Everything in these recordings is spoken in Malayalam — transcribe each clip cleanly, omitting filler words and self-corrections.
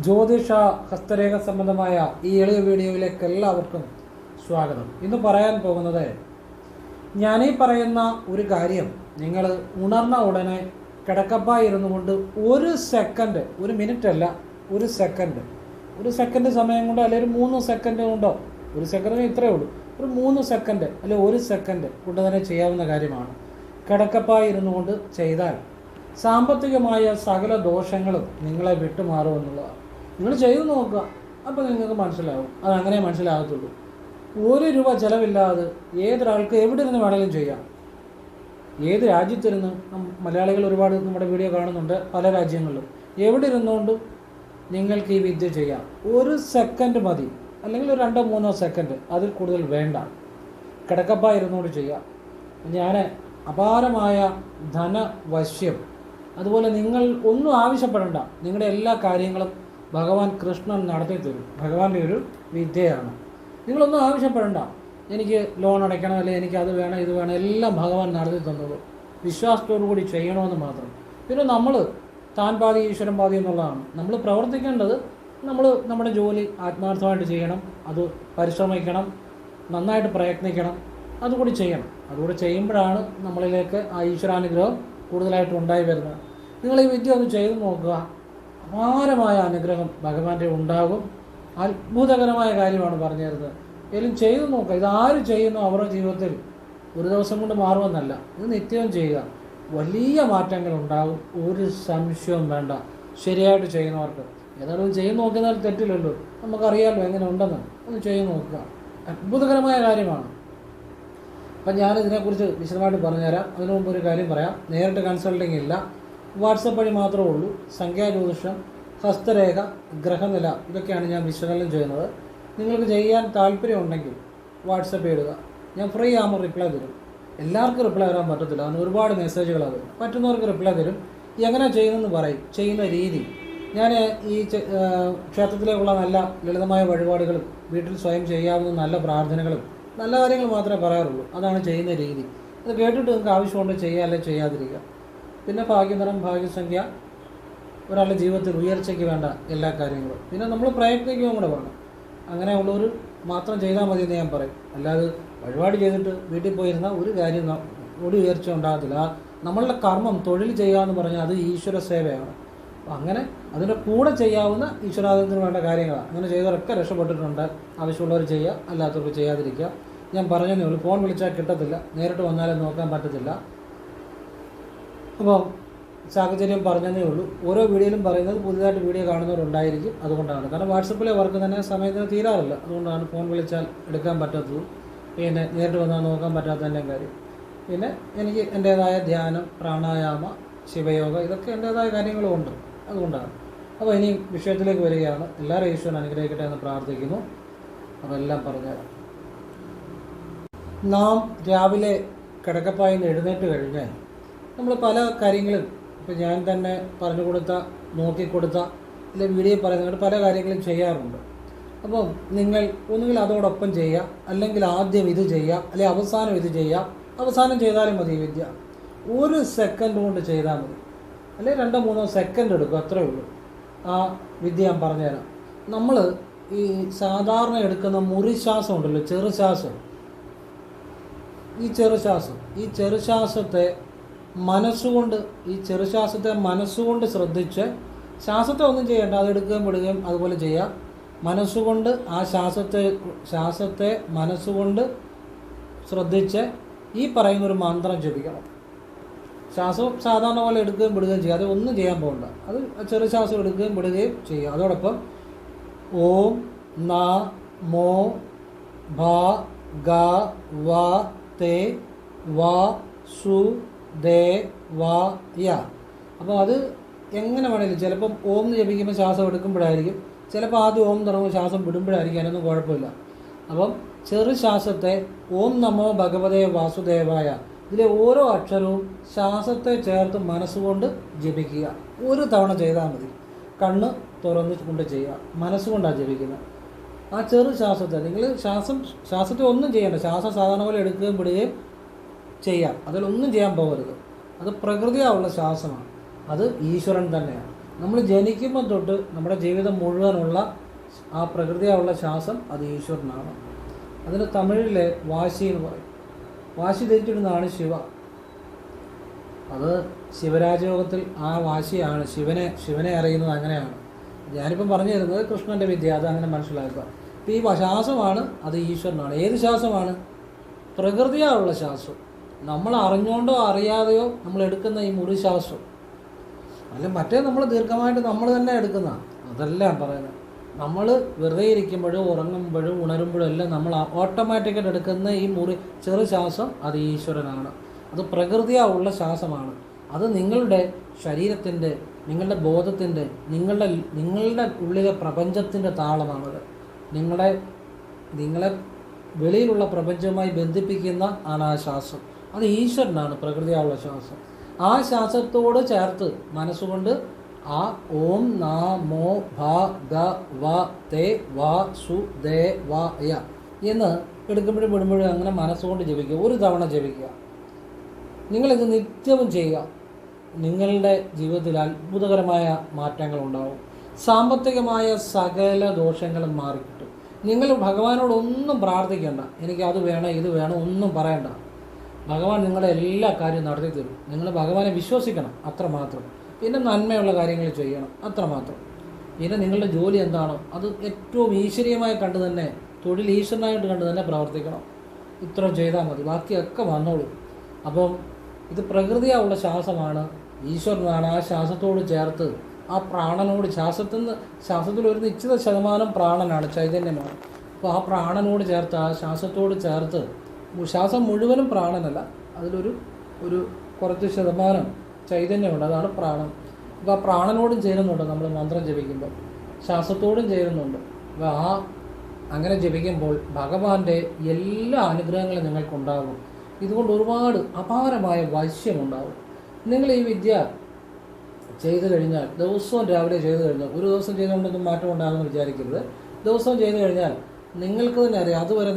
ജ്യോതിഷ ഹസ്തരേഖ സംബന്ധമായ ഈ എളിയ വീഡിയോയിലേക്ക് എല്ലാവർക്കും സ്വാഗതം. ഇന്ന് പറയാൻ പോകുന്നത്, ഞാനീ പറയുന്ന ഒരു കാര്യം നിങ്ങൾ ഉണർന്ന ഉടനെ കിടക്കപ്പായിരുന്നു കൊണ്ട് ഒരു സെക്കൻഡ്, ഒരു മിനിറ്റ് അല്ല, ഒരു സെക്കൻഡ് സമയം കൊണ്ട്, അല്ലെങ്കിൽ ഒരു 3 സെക്കൻഡ് കൊണ്ടോ, ഒരു സെക്കൻഡിന് ഇത്രയേ ഉള്ളൂ, ഒരു 3 സെക്കൻഡ് അല്ലെങ്കിൽ 1 സെക്കൻഡ് കൊണ്ട് തന്നെ ചെയ്യാവുന്ന കാര്യമാണ്. കിടക്കപ്പായിരുന്നു കൊണ്ട് ചെയ്താൽ സാമ്പത്തികമായ സകല ദോഷങ്ങളും നിങ്ങളെ വിട്ടുമാറുമെന്നുള്ളതാണ്. നിങ്ങൾ ചെയ്തു നോക്കുക, അപ്പോൾ നിങ്ങൾക്ക് മനസ്സിലാവും. അതങ്ങനെ മനസ്സിലാകത്തുള്ളൂ. 1 രൂപ ചിലവില്ലാതെ ഏതൊരാൾക്ക് എവിടെ നിന്ന് വേണമെങ്കിലും ചെയ്യാം. ഏത് രാജ്യത്തിരുന്ന്, മലയാളികൾ ഒരുപാട് നമ്മുടെ വീഡിയോ കാണുന്നുണ്ട്, പല രാജ്യങ്ങളിലും. എവിടെ ഇരുന്നുകൊണ്ട് നിങ്ങൾക്ക് ഈ വിദ്യ ചെയ്യാം. 1 സെക്കൻഡ് മതി, അല്ലെങ്കിൽ ഒരു 2-3 സെക്കൻഡ്, അതിൽ കൂടുതൽ വേണ്ട. കിടക്കപ്പായിരുന്നുകൊണ്ട് ചെയ്യാം. ഞാൻ അപാരമായ ധനവശ്യം, അതുപോലെ നിങ്ങൾ ഒന്നും ആവശ്യപ്പെടേണ്ട, നിങ്ങളുടെ എല്ലാ കാര്യങ്ങളും ഭഗവാൻ കൃഷ്ണൻ നടത്തി തരും. ഭഗവാന്റെ ഒരു വിദ്യയാണ്. നിങ്ങളൊന്നും ആവശ്യപ്പെടേണ്ട, എനിക്ക് ലോൺ അടയ്ക്കണം, അല്ലെങ്കിൽ എനിക്ക് അത് വേണം ഇത് വേണം, എല്ലാം ഭഗവാൻ നടത്തി തന്നത്. വിശ്വാസത്തോടു കൂടി ചെയ്യണമെന്ന് മാത്രം. പിന്നെ നമ്മൾ താൻ പാതി ഈശ്വരൻ പാതി എന്നുള്ളതാണ്. നമ്മൾ പ്രവർത്തിക്കേണ്ടത്, നമ്മൾ നമ്മുടെ ജോലി ആത്മാർത്ഥമായിട്ട് ചെയ്യണം, അത് പരിശ്രമിക്കണം, നന്നായിട്ട് പ്രയത്നിക്കണം, അതുകൂടി ചെയ്യണം. അതുകൂടി ചെയ്യുമ്പോഴാണ് നമ്മളിലേക്ക് ആ ഈശ്വരാനുഗ്രഹം കൂടുതലായിട്ട് ഉണ്ടായി വരുന്നത്. നിങ്ങൾ ഈ വിദ്യ ഒന്ന് ചെയ്തു നോക്കുക, അപാരമായ അനുഗ്രഹം ഭഗവാന്റെ ഉണ്ടാകും. അത്ഭുതകരമായ കാര്യമാണ് പറഞ്ഞു തരുന്നത്. എങ്കിലും ചെയ്തു നോക്കുക. ഇതാര് ചെയ്യുന്നു അവരുടെ ജീവിതത്തിൽ ഒരു ദിവസം കൊണ്ട് മാറുമെന്നല്ല, ഇത് നിത്യവും ചെയ്യുക. വലിയ മാറ്റങ്ങൾ ഉണ്ടാകും, ഒരു സംശയവും വേണ്ട. ശരിയായിട്ട് ചെയ്യുന്നവർക്ക് ഏതായാലും ചെയ്തു നോക്കിയാൽ തെറ്റില്ലല്ലോ, നമുക്കറിയാമല്ലോ എങ്ങനെ ഉണ്ടെന്ന്. ഒന്ന് ചെയ്തു നോക്കുക, അത്ഭുതകരമായ കാര്യമാണ്. അപ്പം ഞാനിതിനെക്കുറിച്ച് വിശദമായിട്ട് പറഞ്ഞുതരാം. അതിനു മുമ്പ് ഒരു കാര്യം പറയാം. നേരിട്ട് കൺസൾട്ടിങ് ഇല്ല, വാട്സപ്പ് വഴി മാത്രമേ ഉള്ളൂ. സംഖ്യാജ്യോതിഷം, ഹസ്തരേഖ, ഗ്രഹനില, ഇതൊക്കെയാണ് ഞാൻ വിശകലനം ചെയ്യുന്നത്. നിങ്ങൾക്ക് ചെയ്യാൻ താല്പര്യമുണ്ടെങ്കിൽ വാട്സപ്പ് ഇടുക, ഞാൻ ഫ്രീ ആകുമ്പോൾ റിപ്ലൈ തരും. എല്ലാവർക്കും റിപ്ലൈ തരാൻ പറ്റത്തില്ല, അതിന് ഒരുപാട് മെസ്സേജുകളാണ് വരും. പറ്റുന്നവർക്ക് റിപ്ലൈ തരും. എങ്ങനെ ചെയ്യുന്നതെന്ന് പറയും, ചെയ്യുന്ന രീതി. ഞാൻ ഈ ക്ഷേത്രത്തിലേക്കുള്ള നല്ല ലളിതമായ വഴിപാടുകളും വീട്ടിൽ സ്വയം ചെയ്യാവുന്ന നല്ല പ്രാർത്ഥനകളും നല്ല കാര്യങ്ങൾ മാത്രമേ പറയാറുള്ളൂ. അതാണ് ചെയ്യുന്ന രീതി. അത് കേട്ടിട്ട് നിങ്ങൾക്ക് ആവശ്യമുണ്ട് ചെയ്യുക, അല്ലെങ്കിൽ ചെയ്യാതിരിക്കുക. പിന്നെ ഭാഗ്യനിറം, ഭാഗ്യസംഖ്യ, ഒരാളുടെ ജീവിതത്തിൽ ഉയർച്ചയ്ക്ക് വേണ്ട എല്ലാ കാര്യങ്ങളും. പിന്നെ നമ്മൾ പ്രയത്നിക്കുകയും കൂടെ വേണം. അങ്ങനെയുള്ളവർ മാത്രം ചെയ്താൽ മതി എന്ന് ഞാൻ പറയും. അല്ലാതെ വഴിപാട് ചെയ്തിട്ട് വീട്ടിൽ പോയിരുന്ന ഒരു കാര്യം, ഒരു ഉയർച്ച ഉണ്ടാകത്തില്ല. നമ്മളുടെ കർമ്മം, തൊഴിൽ ചെയ്യുക എന്ന് പറഞ്ഞാൽ അത് ഈശ്വര സേവയാണ്. അപ്പം അങ്ങനെ അതിൻ്റെ കൂടെ ചെയ്യാവുന്ന ഈശ്വരാധീനത്തിന് വേണ്ട കാര്യങ്ങളാണ്. അങ്ങനെ ചെയ്തവരൊക്കെ രക്ഷപ്പെട്ടിട്ടുണ്ട്. ആവശ്യമുള്ളവർ ചെയ്യുക, അല്ലാത്തവർക്ക് ചെയ്യാതിരിക്കുക. ഞാൻ പറഞ്ഞതേ ഉള്ളൂ. ഫോൺ വിളിച്ചാൽ കിട്ടത്തില്ല, നേരിട്ട് വന്നാലും നോക്കാൻ പറ്റത്തില്ല. അപ്പോൾ സാഹചര്യം പറഞ്ഞതേ ഉള്ളൂ. ഓരോ വീഡിയോയിലും പറയുന്നത് പുതിയതായിട്ട് വീഡിയോ കാണുന്നവരുണ്ടായിരിക്കും, അതുകൊണ്ടാണ്. കാരണം വാട്സപ്പിലെ വർക്ക് തന്നെ സമയത്തിന് തീരാറില്ല, അതുകൊണ്ടാണ് ഫോൺ വിളിച്ചാൽ എടുക്കാൻ പറ്റാത്തതും പിന്നെ നേരിട്ട് വന്നാൽ നോക്കാൻ പറ്റാത്തതിൻ്റെ കാര്യം. പിന്നെ എനിക്ക് എൻ്റേതായ ധ്യാനം, പ്രാണായാമ, ശിവയോഗ, ഇതൊക്കെ എൻ്റേതായ കാര്യങ്ങളും ഉണ്ട്, അതുകൊണ്ടാണ്. അപ്പോൾ ഇനി വിഷയത്തിലേക്ക് വരികയാണ്. എല്ലാവരും ഈശ്വരൻ അനുഗ്രഹിക്കട്ടെ എന്ന് പ്രാർത്ഥിക്കുന്നു. അപ്പോൾ എല്ലാം പറഞ്ഞുതരാം. നാം രാവിലെ കിടക്കപ്പായിൽ നിന്ന് എഴുന്നേറ്റ് കഴിഞ്ഞാൽ നമ്മൾ പല കാര്യങ്ങളും, ഇപ്പോൾ ഞാൻ തന്നെ പറഞ്ഞു കൊടുത്ത, നോക്കിക്കൊടുത്ത, അല്ലെങ്കിൽ വീഡിയോ പറയുന്നവർ പല കാര്യങ്ങളും ചെയ്യാറുണ്ട്. അപ്പം നിങ്ങൾ ഒന്നുകിൽ അതോടൊപ്പം ചെയ്യുക, അല്ലെങ്കിൽ ആദ്യം ഇത് ചെയ്യുക, അല്ലെങ്കിൽ അവസാനം ഇത് ചെയ്യുക. അവസാനം ചെയ്താലും മതി ഈ വിദ്യ. 1 സെക്കൻഡ് കൊണ്ട് ചെയ്താൽ മതി, അല്ലെങ്കിൽ 2-3 സെക്കൻഡ് എടുക്കും, അത്രയേ ഉള്ളൂ. ആ വിദ്യ ഞാൻ പറഞ്ഞുതരാം. നമ്മൾ ഈ സാധാരണ എടുക്കുന്ന മുറിശ്വാസം ഉണ്ടല്ലോ, ചെറുശ്വാസം, ഈ ചെറുശ്വാസത്തെ മനസ്സുകൊണ്ട് ശ്രദ്ധിച്ച്, ശ്വാസത്തെ ഒന്നും ചെയ്യേണ്ട, അത് എടുക്കുകയും വിടുകയും അതുപോലെ ചെയ്യാം. മനസ്സുകൊണ്ട് ആ ശ്വാസത്തെ മനസ്സുകൊണ്ട് ശ്രദ്ധിച്ച് ഈ പറയുന്നൊരു മന്ത്രം ജപിക്കണം. ശ്വാസം സാധാരണ പോലെ എടുക്കുകയും വിടുകയും ചെയ്യുക, അത് ഒന്നും ചെയ്യാൻ പോകണ്ട. അത് ചെറുശ്വാസം എടുക്കുകയും വിടുകയും ചെയ്യുക. അതോടൊപ്പം ഓം നമോ ഭഗവതേ വാസുദേവായ. അപ്പോൾ അത് എങ്ങനെ വേണമെങ്കിലും, ചിലപ്പം ഓം എന്ന് ജപിക്കുമ്പോൾ ശ്വാസം എടുക്കുമ്പോഴായിരിക്കും, ചിലപ്പോൾ ആദ്യം ഓം തുടങ്ങുമ്പോൾ ശ്വാസം വിടുമ്പോഴായിരിക്കും, അതിനൊന്നും കുഴപ്പമില്ല. അപ്പം ചെറു ശ്വാസത്തെ ഓം നമോ ഭഗവതേ വാസുദേവായ, ഇതിലെ ഓരോ അക്ഷരവും ശ്വാസത്തെ ചേർത്ത് മനസ്സുകൊണ്ട് ജപിക്കുക. 1 തവണ ചെയ്താൽ മതി. കണ്ണ് തുറന്ന് കൊണ്ട് ചെയ്യുക, മനസ്സുകൊണ്ടാണ് ജപിക്കുന്നത്. ആ ചെറു ശ്വാസത്തെ നിങ്ങൾ ശ്വാസത്തെ ഒന്നും ചെയ്യേണ്ട, ശ്വാസം സാധാരണ പോലെ എടുക്കുകയും വിടുകയും ചെയ്യാം. അതിലൊന്നും ചെയ്യാൻ പോകരുത്. അത് പ്രകൃതിയാവുള്ള ശ്വാസമാണ്, അത് ഈശ്വരൻ തന്നെയാണ്. നമ്മൾ ജനിക്കുമ്പോൾ തൊട്ട് നമ്മുടെ ജീവിതം മുഴുവനുള്ള ആ പ്രകൃതിയുള്ള ശ്വാസം അത് ഈശ്വരനാണ്. അതിന് തമിഴിലെ വാശി എന്ന് പറയും. വാശി ധരിച്ചിടുന്നതാണ് ശിവ. അത് ശിവരാജയോഗത്തിൽ ആ വാശിയാണ് ശിവനെ അറിയുന്നത്. അങ്ങനെയാണ് ഞാനിപ്പം പറഞ്ഞു തരുന്നത്. കൃഷ്ണൻ്റെ വിദ്യ അത് അങ്ങനെ മനസ്സിലാക്കുക. അപ്പോൾ ഈ ശ്വാസമാണ് അത് ഈശ്വരനാണ്. ഏത് ശ്വാസമാണ്? പ്രകൃതിയായുള്ള ശ്വാസം. നമ്മൾ അറിഞ്ഞുകൊണ്ടോ അറിയാതെയോ നമ്മൾ എടുക്കുന്ന ഈ മുറി ശ്വാസം അല്ല, മറ്റേ നമ്മൾ ദീർഘമായിട്ട് നമ്മൾ തന്നെ എടുക്കുന്ന അതല്ല ഞാൻ പറയുന്നത്. നമ്മൾ വെറുതെ ഇരിക്കുമ്പോഴും ഉറങ്ങുമ്പോഴും ഉണരുമ്പോഴും എല്ലാം നമ്മൾ ഓട്ടോമാറ്റിക്കായിട്ട് എടുക്കുന്ന ഈ ചെറു ശ്വാസം അത് ഈശ്വരനാണ്. അത് പ്രകൃതിയായുള്ള ശ്വാസമാണ്. അത് നിങ്ങളുടെ ശരീരത്തിൻ്റെ, നിങ്ങളുടെ ബോധത്തിൻ്റെ, നിങ്ങളുടെ ഉള്ളിലെ പ്രപഞ്ചത്തിൻ്റെ താളമാണത്. നിങ്ങളെ വെളിയിലുള്ള പ്രപഞ്ചവുമായി ബന്ധിപ്പിക്കുന്ന ആണ് ആ ശ്വാസം. അത് ഈശ്വരനാണ്, പ്രകൃതിയായുള്ള ശ്വാസം. ആ ശ്വാസത്തോട് ചേർത്ത് മനസ്സുകൊണ്ട് ആ ഓം നമോ ഭഗവതേ വാസുദേവായ എന്ന് എടുക്കുമ്പോഴും വിടുമ്പോഴും അങ്ങനെ മനസ്സുകൊണ്ട് ജപിക്കുക. ഒരു തവണ ജപിക്കുക. നിങ്ങളിത് നിത്യവും ചെയ്യുക. നിങ്ങളുടെ ജീവിതത്തിൽ അത്ഭുതകരമായ മാറ്റങ്ങൾ ഉണ്ടാവും. സാമ്പത്തികമായ സകല ദോഷങ്ങളും മാറിക്കിട്ടും. നിങ്ങൾ ഭഗവാനോടൊന്നും പ്രാർത്ഥിക്കേണ്ട, എനിക്ക് അത് വേണം ഇത് വേണം ഒന്നും പറയണ്ട. ഭഗവാൻ നിങ്ങളുടെ എല്ലാ കാര്യവും നടത്തി തരും. നിങ്ങൾ ഭഗവാനെ വിശ്വസിക്കണം, അത്രമാത്രം. പിന്നെ നന്മയുള്ള കാര്യങ്ങൾ ചെയ്യണം, അത്രമാത്രം. പിന്നെ നിങ്ങളുടെ ജോലി എന്താണോ അത് ഏറ്റവും ഈശ്വരീയമായി കണ്ടു തന്നെ, തൊഴിൽ ഈശ്വരനായിട്ട് കണ്ടു തന്നെ പ്രവർത്തിക്കണം. ഇത്ര ചെയ്താൽ മതി, ബാക്കിയൊക്കെ വന്നോളൂ. അപ്പം ഇത് പ്രകൃതിയായുള്ള ശ്വാസമാണ്, ഈശ്വരനാണ്. ആ ശ്വാസത്തോട് ചേർത്ത് ആ പ്രാണനോട് ശ്വാസത്തിൽ ഒരു നിശ്ചിത ശതമാനം പ്രാണനാണ്, ചൈതന്യമാണ്. അപ്പോൾ ആ പ്രാണനോട് ചേർത്ത്, ആ ശ്വാസത്തോട് ചേർത്ത്, ശ്വാസം മുഴുവനും പ്രാണനല്ല, അതിലൊരു കുറച്ച് ശതമാനം ചൈതന്യമുണ്ട്, അതാണ് പ്രാണൻ. അപ്പോൾ ആ പ്രാണനോടും ചേരുന്നുണ്ട് നമ്മൾ മന്ത്രം ജപിക്കുമ്പോൾ, ശ്വാസത്തോടും ചേരുന്നുണ്ട്. അപ്പോൾ അങ്ങനെ ജപിക്കുമ്പോൾ ഭഗവാന്റെ എല്ലാ അനുഗ്രഹങ്ങളും നിങ്ങൾക്കുണ്ടാകും. ഇതുകൊണ്ട് ഒരുപാട് അപാരമായ വശ്യമുണ്ടാകും. നിങ്ങൾ ഈ വിദ്യ ചെയ്തു കഴിഞ്ഞാൽ, ദിവസവും രാവിലെ ചെയ്തു കഴിഞ്ഞാൽ, ഒരു ദിവസം ചെയ്തുകൊണ്ടൊന്നും മാറ്റം ഉണ്ടാകുമെന്ന് വിചാരിക്കരുത്. ദിവസവും ചെയ്തു കഴിഞ്ഞാൽ നിങ്ങൾക്ക് തന്നെ അറിയാം. അതുവരെ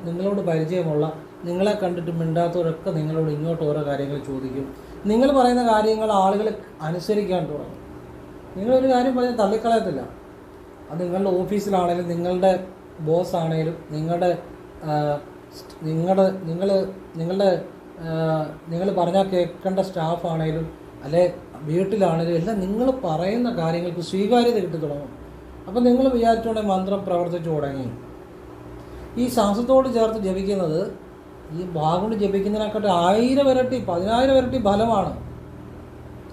നിങ്ങളോട് പരിചയമുള്ള, നിങ്ങളെ കണ്ടിട്ട് മിണ്ടാത്തവരൊക്കെ നിങ്ങളോട് ഇങ്ങോട്ട് ഓരോ കാര്യങ്ങൾ ചോദിക്കും. നിങ്ങൾ പറയുന്ന കാര്യങ്ങൾ ആളുകൾ അനുസരിക്കാൻ തുടങ്ങും. നിങ്ങളൊരു കാര്യം പറഞ്ഞാൽ തള്ളിക്കളയത്തില്ല. അത് നിങ്ങളുടെ ഓഫീസിലാണെങ്കിലും, നിങ്ങളുടെ ബോസ് ആണെങ്കിലും, നിങ്ങൾ പറഞ്ഞാൽ കേൾക്കേണ്ട സ്റ്റാഫാണേലും, അല്ലെ വീട്ടിലാണെങ്കിലും എല്ലാം നിങ്ങൾ പറയുന്ന കാര്യങ്ങൾക്ക് സ്വീകാര്യത കിട്ടി തുടങ്ങും. അപ്പം നിങ്ങൾ വിചാരിച്ചോടെ മന്ത്രം പ്രവർത്തിച്ചു തുടങ്ങി. ഈ ശ്വാസത്തോട് ചേർത്ത് ജപിക്കുന്നത് ഈ വാഗുകൊണ്ട് ജപിക്കുന്നതിനെക്കാട്ട് 1000 ഇരട്ടി 10000 ഇരട്ടി ഫലമാണ്.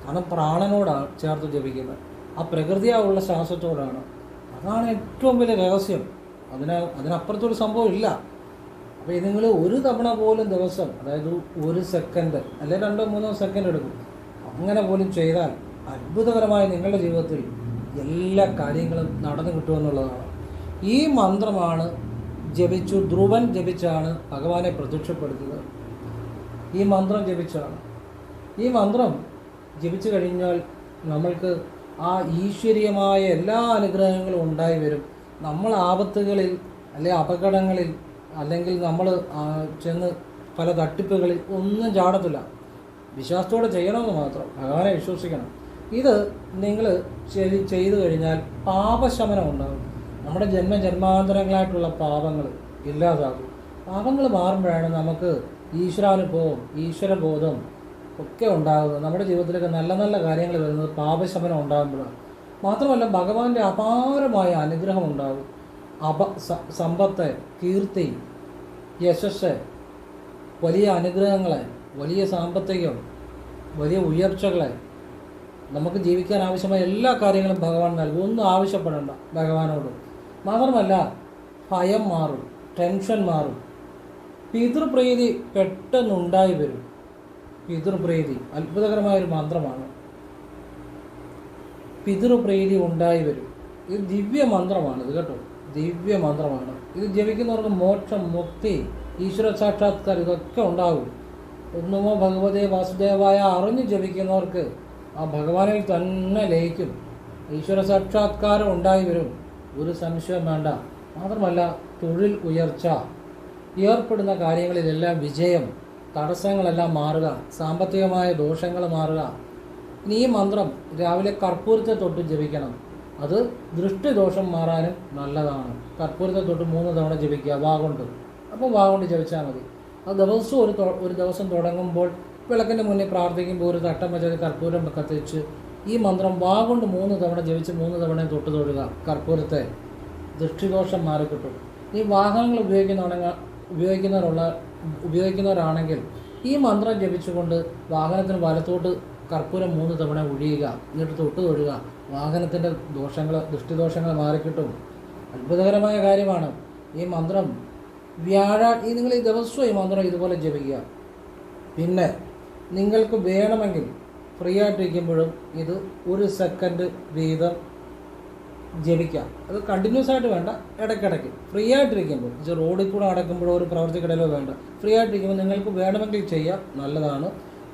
കാരണം പ്രാണനോടാണ് ചേർത്ത് ജപിക്കുന്നത്, ആ പ്രകൃതിയായുള്ള ശ്വാസത്തോടാണ്. അതാണ് ഏറ്റവും വലിയ രഹസ്യം. അതിനപ്പുറത്തൊരു സംഭവം ഇല്ല. അപ്പോൾ ഇത് നിങ്ങൾ ഒരു തവണ പോലും ദിവസം, അതായത് 1 സെക്കൻഡ് അല്ലെങ്കിൽ 2-3 സെക്കൻഡ് എടുക്കും, അങ്ങനെ പോലും ചെയ്താൽ അത്ഭുതകരമായി നിങ്ങളുടെ ജീവിതത്തിൽ എല്ലാ കാര്യങ്ങളും നടന്നു കിട്ടുമെന്നുള്ളതാണ്. ഈ മന്ത്രമാണ് ധ്രുവൻ ജപിച്ചാണ് ഭഗവാനെ പ്രത്യക്ഷപ്പെടുത്തിയത്. ഈ മന്ത്രം ജപിച്ചാണ്. ഈ മന്ത്രം ജപിച്ചു കഴിഞ്ഞാൽ നമ്മൾക്ക് ആ ഈശ്വരീയമായ എല്ലാ അനുഗ്രഹങ്ങളും ഉണ്ടായി വരും. നമ്മൾ ആപത്തുകളിൽ അല്ലെങ്കിൽ അപകടങ്ങളിൽ അല്ലെങ്കിൽ നമ്മൾ ചെന്ന് പല തട്ടിപ്പുകളിൽ ഒന്നും ചാടത്തില്ല. വിശ്വാസത്തോടെ ചെയ്യണമെന്ന് മാത്രം, ഭഗവാനെ വിശ്വസിക്കണം. ഇത് നിങ്ങൾ ചെയ്തു കഴിഞ്ഞാൽ പാപശമനം ഉണ്ടാകും. നമ്മുടെ ജന്മജന്മാന്തരങ്ങളായിട്ടുള്ള പാപങ്ങൾ ഇല്ലാതാകും. പാപങ്ങൾ മാറുമ്പോഴാണ് നമുക്ക് ഈശ്വരാനുഭവം, ഈശ്വരബോധം ഒക്കെ ഉണ്ടാകുന്നത്. നമ്മുടെ ജീവിതത്തിലേക്ക് നല്ല നല്ല കാര്യങ്ങൾ വരുന്നത് പാപശമനം ഉണ്ടാകുമ്പോഴാണ്. മാത്രമല്ല ഭഗവാന്റെ അപാരമായ അനുഗ്രഹം ഉണ്ടാകും. സമ്പത്ത്, കീർത്തി, യശസ്, വലിയ അനുഗ്രഹങ്ങളെ, വലിയ സാമ്പത്തികം, വലിയ ഉയർച്ചകളെ, നമുക്ക് ജീവിക്കാൻ ആവശ്യമായ എല്ലാ കാര്യങ്ങളും ഭഗവാൻ നൽകും. ഒന്നും ആവശ്യപ്പെടേണ്ട ഭഗവാനോട്. മാത്രമല്ല ഭയം മാറും, ടെൻഷൻ മാറും, പിതൃപ്രീതി പെട്ടെന്നുണ്ടായി വരും. പിതൃപ്രീതി അത്ഭുതകരമായൊരു മന്ത്രമാണ്. പിതൃപ്രീതി ഉണ്ടായി വരും. ഇത് ദിവ്യ മന്ത്രമാണ്. ഇത് കേട്ടോ, ദിവ്യ മന്ത്രമാണ്. ഇത് ജപിക്കുന്നവർക്ക് മോക്ഷം, മുക്തി, ഈശ്വര സാക്ഷാത്കാരം ഇതൊക്കെ ഉണ്ടാകും. ഒന്നുമോ ഭഗവതേ വാസുദേവായ അറിഞ്ഞ് ജപിക്കുന്നവർക്ക് ആ ഭഗവാനിൽ തന്നെ ലയിക്കും. ഈശ്വര സാക്ഷാത്കാരം ഉണ്ടായി വരും, ഒരു സംശയം വേണ്ട. മാത്രമല്ല തൊഴിൽ ഉയർച്ച, ഏർപ്പെടുന്ന കാര്യങ്ങളിലെല്ലാം വിജയം, തടസ്സങ്ങളെല്ലാം മാറുക, സാമ്പത്തികമായ ദോഷങ്ങൾ മാറുക, ഇനി ഈ മന്ത്രം രാവിലെ കർപ്പൂരത്തെ തൊട്ട് ജപിക്കണം. അത് ദൃഷ്ടിദോഷം മാറാനും നല്ലതാണ്. കർപ്പൂരത്തെ തൊട്ട് 3 തവണ ജപിക്കുക വാ കൊണ്ട്. അപ്പോൾ വാ കൊണ്ട് ജപിച്ചാൽ മതി. അത് ദിവസവും ഒരു ദിവസം തുടങ്ങുമ്പോൾ വിളക്കിൻ്റെ മുന്നിൽ പ്രാർത്ഥിക്കുമ്പോൾ ഒരു തട്ടം വെച്ചത് കർപ്പൂരം കത്തിച്ച് ഈ മന്ത്രം വാ കൊണ്ട് 3 തവണ ജപിച്ച് 3 തവണ തൊട്ട് തൊടുക. കർപ്പൂരത്തെ ദൃഷ്ടിദോഷം മാറിക്കിട്ടും. ഈ വാഹനങ്ങൾ ഉപയോഗിക്കുന്നവരാണെങ്കിൽ ഈ മന്ത്രം ജപിച്ചുകൊണ്ട് വാഹനത്തിന് വലത്തോട്ട് കർപ്പൂരം 3 തവണ ഒഴിയുക. എന്നിട്ട് തൊട്ട് തൊടുക. വാഹനത്തിൻ്റെ ദൃഷ്ടിദോഷങ്ങൾ മാറിക്കിട്ടും. അത്ഭുതകരമായ കാര്യമാണ് ഈ മന്ത്രം. നിങ്ങൾ ഈ ദിവസവും ഈ മന്ത്രം ഇതുപോലെ ജപിക്കുക. പിന്നെ നിങ്ങൾക്ക് വേണമെങ്കിൽ ഫ്രീ ആയിട്ടിരിക്കുമ്പോഴും ഇത് 1 സെക്കൻഡ് വീതം ജപിക്കാം. അത് കണ്ടിന്യൂസ് ആയിട്ട് വേണ്ട, ഇടയ്ക്കിടയ്ക്ക് ഫ്രീ ആയിട്ടിരിക്കുമ്പോൾ, റോഡിൽ കൂടെ നടക്കുമ്പോഴോ ഒരു പ്രവർത്തിക്കിടയിലോ വേണ്ട, ഫ്രീ ആയിട്ടിരിക്കുമ്പോൾ നിങ്ങൾക്ക് വേണമെങ്കിൽ ചെയ്യാം. നല്ലതാണ്.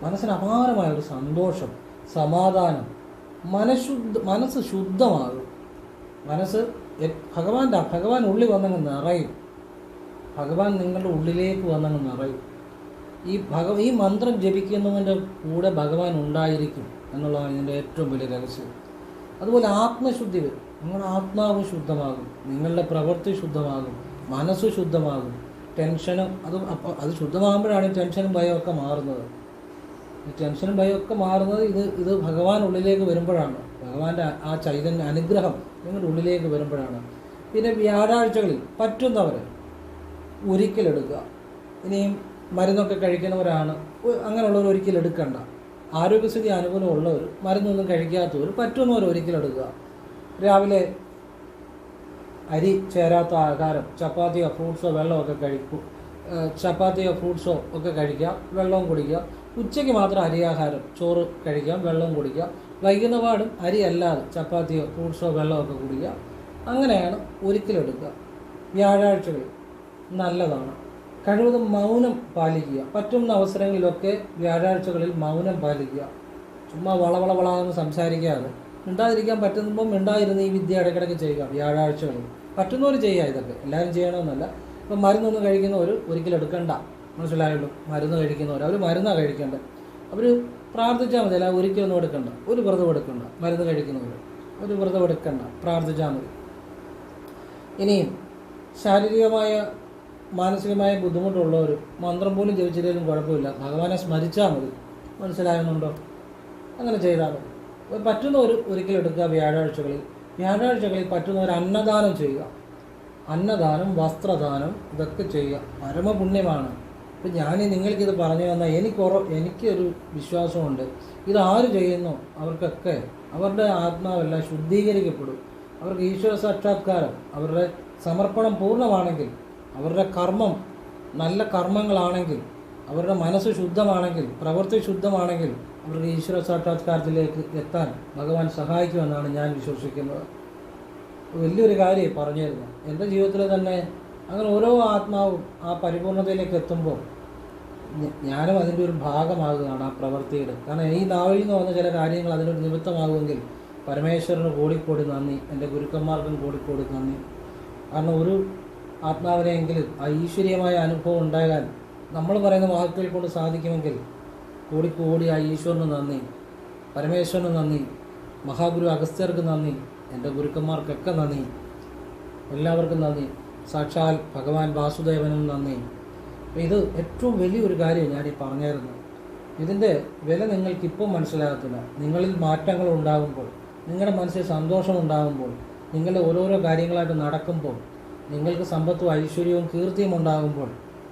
മനസ്സിന് അപാരമായ ഒരു സന്തോഷം, സമാധാനം, മനസ്സ് ശുദ്ധമാകും. ഭഗവാൻ ഉള്ളിൽ വന്നങ്ങ് നിറയും. ഭഗവാൻ നിങ്ങളുടെ ഉള്ളിലേക്ക് വന്നങ്ങ് നിറയും. ഈ മന്ത്രം ജപിക്കുന്നതിൻ്റെ കൂടെ ഭഗവാൻ ഉണ്ടായിരിക്കും എന്നുള്ളതാണ് ഇതിൻ്റെ ഏറ്റവും വലിയ രഹസ്യം. അതുപോലെ ആത്മശുദ്ധി വരും. നിങ്ങളുടെ ആത്മാവ് ശുദ്ധമാകും, നിങ്ങളുടെ പ്രവൃത്തി ശുദ്ധമാകും, മനസ്സ് ശുദ്ധമാകും. ടെൻഷനും അത് ശുദ്ധമാകുമ്പോഴാണ് ടെൻഷനും ഭയമൊക്കെ മാറുന്നത്. ടെൻഷനും ഭയമൊക്കെ മാറുന്നത് ഇത് ഭഗവാൻ ഉള്ളിലേക്ക് വരുമ്പോഴാണ്. ഭഗവാന്റെ ആ ചൈതന്യ അനുഗ്രഹം നിങ്ങളുടെ ഉള്ളിലേക്ക് വരുമ്പോഴാണ്. പിന്നെ വ്യാഴാഴ്ചകളിൽ പറ്റുന്നവർ ഒരിക്കലെടുക്കുക. ഇനിയും മരുന്നൊക്കെ കഴിക്കുന്നവരാണ്, അങ്ങനെയുള്ളവർ ഒരിക്കലെടുക്കണ്ട. ആരോഗ്യസ്ഥിതി അനുകൂലമുള്ളവർ, മരുന്നൊന്നും കഴിക്കാത്തവർ, പറ്റുന്നവർ ഒരിക്കലെടുക്കുക. രാവിലെ അരി ചേരാത്ത ആഹാരം, ചപ്പാത്തിയോ ഫ്രൂട്ട്സോ വെള്ളമൊക്കെ ചപ്പാത്തിയോ ഫ്രൂട്ട്സോ ഒക്കെ കഴിക്കാം, വെള്ളവും കുടിക്കുക. ഉച്ചയ്ക്ക് മാത്രം അരിയാഹാരം, ചോറ് കഴിക്കാം, വെള്ളവും കുടിക്കാം. വൈകുന്നപാടും അരി അല്ലാതെ ചപ്പാത്തിയോ ഫ്രൂട്ട്സോ വെള്ളമൊക്കെ കുടിക്കുക. അങ്ങനെയാണ് ഒരിക്കലെടുക്കുക. വ്യാഴാഴ്ചകളിൽ നല്ലതാണ്. കഴിവതും മൗനം പാലിക്കുക. പറ്റുന്ന അവസരങ്ങളിലൊക്കെ വ്യാഴാഴ്ചകളിൽ മൗനം പാലിക്കുക. ചുമ്മാ വളവളവളാന്ന് സംസാരിക്കാതെ മിണ്ടാതിരിക്കാൻ പറ്റുമ്പോൾ മിണ്ടായിരുന്ന് ഈ വിദ്യ ഇടയ്ക്കിടയ്ക്ക് ചെയ്യുക. വ്യാഴാഴ്ചകളിൽ പറ്റുന്നവർ ചെയ്യുക. ഇതൊക്കെ എല്ലാവരും ചെയ്യണമെന്നല്ല. ഇപ്പം മരുന്നൊന്നും കഴിക്കുന്നവർ ഒരിക്കലും എടുക്കണ്ട, മനസ്സിലായല്ലോ. മരുന്ന് കഴിക്കുന്നവർ അവർ മരുന്നാണ് കഴിക്കേണ്ടത്. അവർ പ്രാർത്ഥിച്ചാൽ മതി. അല്ല ഒരിക്കലൊന്നും എടുക്കണ്ട, ഒരു വ്രതം എടുക്കണ്ട. മരുന്ന് കഴിക്കുന്നവർ ഒരു വ്രതം എടുക്കണ്ട, പ്രാർത്ഥിച്ചാൽ മതി. ഇനിയും ശാരീരികമായ മാനസികമായ ബുദ്ധിമുട്ടുള്ളവർ മന്ത്രം പോലും ജപിച്ചില്ലെങ്കിലും കുഴപ്പമില്ല, ഭഗവാനെ സ്മരിച്ചാൽ മതി. മനസ്സിലാകുന്നുണ്ടോ? അങ്ങനെ ചെയ്താൽ മതി. പറ്റുന്നവർ ഒരിക്കലെടുക്കുക. വ്യാഴാഴ്ചകളിൽ പറ്റുന്നവർ അന്നദാനം ചെയ്യുക. അന്നദാനം, വസ്ത്രദാനം, ഇതൊക്കെ ചെയ്യുക. പരമപുണ്യമാണ്. ഇപ്പം നിങ്ങൾക്കിത് പറഞ്ഞു തന്നാൽ എനിക്കൊരു വിശ്വാസമുണ്ട്. ഇതാര് ചെയ്യുന്നു അവർക്കൊക്കെ അവരുടെ ആത്മാവെല്ലാം ശുദ്ധീകരിക്കപ്പെടും. അവർക്ക് ഈശ്വര സാക്ഷാത്കാരം, അവരുടെ സമർപ്പണം പൂർണ്ണമാണെങ്കിൽ, അവരുടെ കർമ്മം നല്ല കർമ്മങ്ങളാണെങ്കിൽ, അവരുടെ മനസ്സ് ശുദ്ധമാണെങ്കിൽ, പ്രവൃത്തി ശുദ്ധമാണെങ്കിൽ അവർക്ക് ഈശ്വര സാക്ഷാത്കാരത്തിലേക്ക് എത്താൻ ഭഗവാൻ സഹായിക്കുമെന്നാണ് ഞാൻ വിശ്വസിക്കുന്നത്. വലിയൊരു കാര്യം പറഞ്ഞു തരുന്നു. എൻ്റെ ജീവിതത്തിൽ തന്നെ അങ്ങനെ ഓരോ ആത്മാവും ആ പരിപൂർണതയിലേക്ക് എത്തുമ്പോൾ ഞാനും അതിൻ്റെ ഒരു ഭാഗമാകുകയാണ് ആ പ്രവൃത്തിയുടെ. കാരണം ഈ നാവിൽ നിന്ന് വന്ന ചില കാര്യങ്ങൾ അതിനൊരു നിമിത്തമാകുമെങ്കിൽ പരമേശ്വരന് കോടിക്കോടി നന്ദി, എൻ്റെ ഗുരുക്കന്മാർക്കും കോടിക്കോടി നന്ദി. കാരണം ഒരു ആത്മാവിനെയെങ്കിലും ആ ഈശ്വരീയമായ അനുഭവം ഉണ്ടാകാൻ നമ്മൾ പറയുന്ന വാക്കുകൾ കൊണ്ട് സാധിക്കുമെങ്കിൽ കോടിക്കോടി ആ ഈശ്വരന് നന്ദി, പരമേശ്വരന് നന്ദി, മഹാഗുരു അഗസ്ത്യർക്ക് നന്ദി, എൻ്റെ ഗുരുക്കന്മാർക്കൊക്കെ നന്ദി, എല്ലാവർക്കും നന്ദി, സാക്ഷാൽ ഭഗവാൻ വാസുദേവനും നന്ദി. ഇത് ഏറ്റവും വലിയൊരു കാര്യം ഞാനീ പറഞ്ഞായിരുന്നു. ഇതിൻ്റെ വില നിങ്ങൾക്കിപ്പോൾ മനസ്സിലാകത്തില്ല. നിങ്ങളിൽ മാറ്റങ്ങൾ ഉണ്ടാകുമ്പോൾ, നിങ്ങളുടെ മനസ്സിൽ സന്തോഷം ഉണ്ടാകുമ്പോൾ, നിങ്ങളുടെ ഓരോരോ കാര്യങ്ങളായിട്ട് നടക്കുമ്പോൾ, നിങ്ങൾക്ക് സമ്പത്തും ഐശ്വര്യവും കീർത്തിയും ഉണ്ടാകുമ്പോൾ,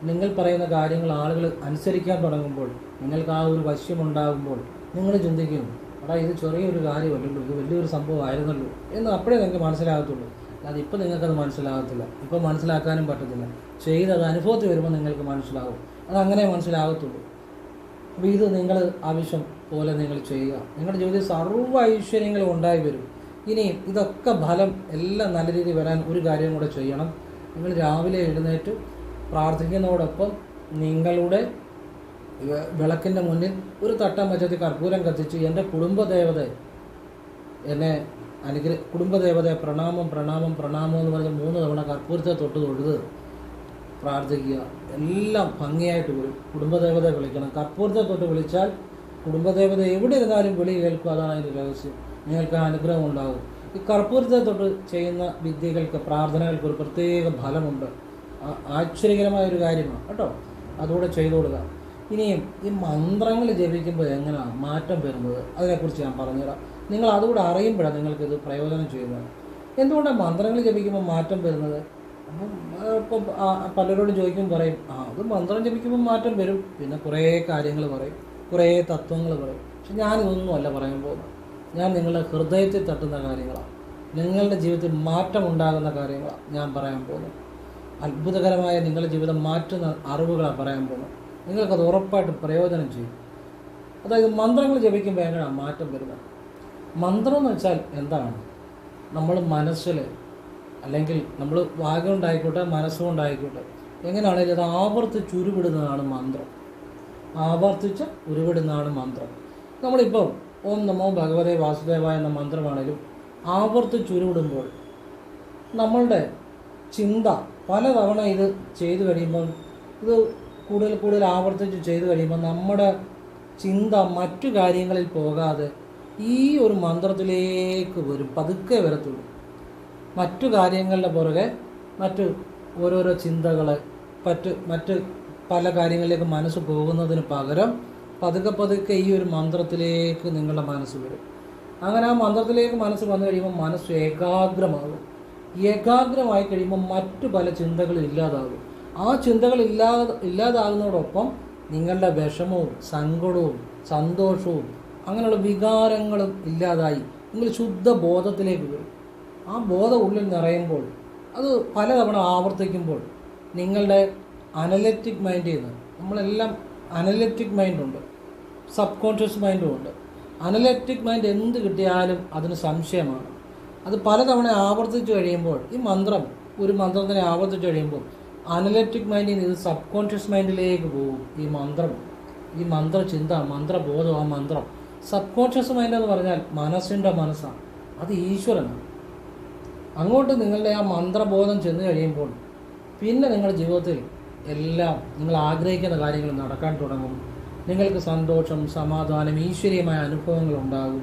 നിങ്ങൾ പറയുന്ന കാര്യങ്ങൾ ആളുകൾ അനുസരിക്കാൻ തുടങ്ങുമ്പോൾ, നിങ്ങൾക്ക് ആ ഒരു വശ്യമുണ്ടാകുമ്പോൾ നിങ്ങൾ ചിന്തിക്കും, എടാ ഇത് ചെറിയൊരു കാര്യമല്ലല്ലോ, ഇത് വലിയൊരു സംഭവമായിരുന്നല്ലോ എന്ന് അപ്പോഴേ നിങ്ങൾക്ക് മനസ്സിലാകത്തുള്ളൂ. അതിപ്പോൾ നിങ്ങൾക്കത് മനസ്സിലാകത്തില്ല, ഇപ്പോൾ മനസ്സിലാക്കാനും പറ്റത്തില്ല. ചെയ്തത് അനുഭവത്തിൽ വരുമ്പോൾ നിങ്ങൾക്ക് മനസ്സിലാവും. അതങ്ങനെ മനസ്സിലാകത്തുള്ളൂ. അപ്പോൾ ഇത് നിങ്ങൾ ആവശ്യം പോലെ നിങ്ങൾ ചെയ്യുക. നിങ്ങളുടെ ജീവിതത്തിൽ സർവ്വ ഐശ്വര്യങ്ങളും ഉണ്ടായി വരും. ഇനിയും ഇതൊക്കെ ഫലം എല്ലാം നല്ല രീതിയിൽ വരാൻ ഒരു കാര്യം കൂടെ ചെയ്യണം. നിങ്ങൾ രാവിലെ എഴുന്നേറ്റ് പ്രാർത്ഥിക്കുന്നതോടൊപ്പം നിങ്ങളുടെ വിളക്കിൻ്റെ മുന്നിൽ ഒരു തട്ടം വെച്ചതി കർപ്പൂരം കത്തിച്ച് എൻ്റെ കുടുംബദേവതയെ കുടുംബദേവതയെ പ്രണാമം പ്രണാമം പ്രണാമം എന്ന് പറഞ്ഞ് 3 തവണ കർപ്പൂരത്തെ തൊഴുത് പ്രാർത്ഥിക്കുക. എല്ലാം ഭംഗിയായിട്ട് വരും. കുടുംബദേവതയെ വിളിക്കണം. കർപ്പൂരത്തെ തൊട്ട് വിളിച്ചാൽ കുടുംബദേവത എവിടെ ഇരുന്നാലും വിളി കേൾക്കും. അതാണ് അതിൻ്റെ രഹസ്യം. നിങ്ങൾക്ക് ആ അനുഗ്രഹം ഉണ്ടാകും. ഈ കർപ്പൂരത്തെ തൊട്ട് ചെയ്യുന്ന വിദ്യകൾക്ക്, പ്രാർത്ഥനകൾക്ക് ഒരു പ്രത്യേക ഫലമുണ്ട്. ആശ്ചര്യകരമായ ഒരു കാര്യമാണ് കേട്ടോ. അതുകൂടെ ചെയ്തു കൊടുക്കുക. ഇനിയും ഈ മന്ത്രങ്ങൾ ജപിക്കുമ്പോൾ എങ്ങനെയാണ് മാറ്റം വരുന്നത്, അതിനെക്കുറിച്ച് ഞാൻ പറഞ്ഞുതരാം. നിങ്ങൾ അതുകൂടെ അറിയുമ്പോഴാണ് നിങ്ങൾക്കിത് പ്രയോജനം ചെയ്യുന്നത്. എന്തുകൊണ്ടാണ് മന്ത്രങ്ങൾ ജപിക്കുമ്പോൾ മാറ്റം വരുന്നത്? അപ്പം ഇപ്പം പലരോടും ചോദിക്കുമ്പോൾ പറയും, അത് മന്ത്രം ജപിക്കുമ്പോൾ മാറ്റം വരും. പിന്നെ കുറേ കാര്യങ്ങൾ പറയും, കുറേ തത്വങ്ങൾ പറയും. പക്ഷെ ഞാനിതൊന്നും അല്ല പറയാൻ പോകുന്നത്. ഞാൻ നിങ്ങളുടെ ഹൃദയത്തിൽ തട്ടുന്ന കാര്യങ്ങളാണ്, നിങ്ങളുടെ ജീവിതത്തിൽ മാറ്റം ഉണ്ടാകുന്ന കാര്യങ്ങളാണ് ഞാൻ പറയാൻ പോകുന്നത്. അത്ഭുതകരമായ നിങ്ങളുടെ ജീവിതം മാറ്റുന്ന അറിവുകളാണ് പറയാൻ പോകുന്നത്. നിങ്ങൾക്കത് ഉറപ്പായിട്ട് പ്രയോജനം ചെയ്യും. അതായത് മന്ത്രങ്ങൾ ജപിക്കുമ്പോൾ എങ്ങനെയാണ് മാറ്റം വരുന്നത്? മന്ത്രം എന്ന് വെച്ചാൽ എന്താണ്? നമ്മൾ മനസ്സിൽ, അല്ലെങ്കിൽ നമ്മൾ വാഗ കൊണ്ടായിക്കോട്ടെ മനസ്സുകൊണ്ടായിക്കോട്ടെ, എങ്ങനെയാണെങ്കിലും അത് ആവർത്തിച്ച് ഉരുവിടുന്നതാണ് മന്ത്രം. ആവർത്തിച്ച് ഉരുവിടുന്നതാണ് മന്ത്രം. നമ്മളിപ്പം ഓം നമോ ഭഗവതേ വാസുദേവായ എന്ന മന്ത്രമാണെങ്കിലും ആവർത്തിച്ച് ഉരുവിടുമ്പോൾ നമ്മളുടെ ചിന്ത പലതവണ ഇത് ചെയ്തു കഴിയുമ്പോൾ, ഇത് കൂടുതൽ കൂടുതൽ ആവർത്തിച്ച് ചെയ്തു കഴിയുമ്പോൾ നമ്മുടെ ചിന്ത മറ്റു കാര്യങ്ങളിൽ പോകാതെ ഈ ഒരു മന്ത്രത്തിലേക്ക് വരും. പതുക്കെ വരത്തുള്ളൂ. മറ്റു കാര്യങ്ങളുടെ പുറകെ മറ്റു ഓരോരോ ചിന്തകളെ മറ്റ് പല കാര്യങ്ങളിലേക്ക് മനസ്സ് പോകുന്നതിന് പകരം പതുക്കെ പതുക്കെ ഈ ഒരു മന്ത്രത്തിലേക്ക് നിങ്ങളുടെ മനസ്സ് വരും. അങ്ങനെ ആ മന്ത്രത്തിലേക്ക് മനസ്സ് വന്നു കഴിയുമ്പോൾ മനസ്സ് ഏകാഗ്രമാകും. ഏകാഗ്രമായി കഴിയുമ്പോൾ മറ്റു പല ചിന്തകളും ഇല്ലാതാകും. ആ ചിന്തകൾ ഇല്ലാതാകുന്നതോടൊപ്പം നിങ്ങളുടെ വിഷമവും സങ്കടവും സന്തോഷവും അങ്ങനെയുള്ള വികാരങ്ങളും ഇല്ലാതായി നിങ്ങൾ ശുദ്ധ ബോധത്തിലേക്ക് വരും. ആ ബോധം ഉള്ളിൽ നിറയുമ്പോൾ, അത് പലതവണ ആവർത്തിക്കുമ്പോൾ നിങ്ങളുടെ അനലറ്റിക് മൈൻഡിൽ നിന്ന്, നമ്മളെല്ലാം അനലറ്റിക് മൈൻഡുണ്ട്, സബ് കോൺഷ്യസ് മൈൻഡും ഉണ്ട്. അനലറ്റിക് മൈൻഡ് എന്ത് കിട്ടിയാലും അതിന് സംശയമാണ്. അത് പലതവണ ആവർത്തിച്ച് കഴിയുമ്പോൾ, ഈ ഒരു മന്ത്രത്തിനെ ആവർത്തിച്ച് കഴിയുമ്പോൾ അനലറ്റിക് മൈൻഡിൽ നിന്ന് ഇത് സബ് കോൺഷ്യസ് മൈൻഡിലേക്ക് പോകും. ഈ മന്ത്രചിന്ത, മന്ത്രബോധം, ആ മന്ത്രം. സബ് കോൺഷ്യസ് മൈൻഡ് എന്ന് പറഞ്ഞാൽ മനസ്സിൻ്റെ മനസ്സാണ്, അത് ഈശ്വരനാണ്. അങ്ങോട്ട് നിങ്ങളുടെ ആ മന്ത്രബോധം ചെന്ന് കഴിയുമ്പോൾ പിന്നെ നിങ്ങളുടെ ജീവിതത്തിൽ എല്ലാം നിങ്ങൾ ആഗ്രഹിക്കുന്ന കാര്യങ്ങൾ നടക്കാൻ തുടങ്ങും. നിങ്ങൾക്ക് സന്തോഷം, സമാധാനം, ഈശ്വരീയമായ അനുഭവങ്ങൾ ഉണ്ടാകും.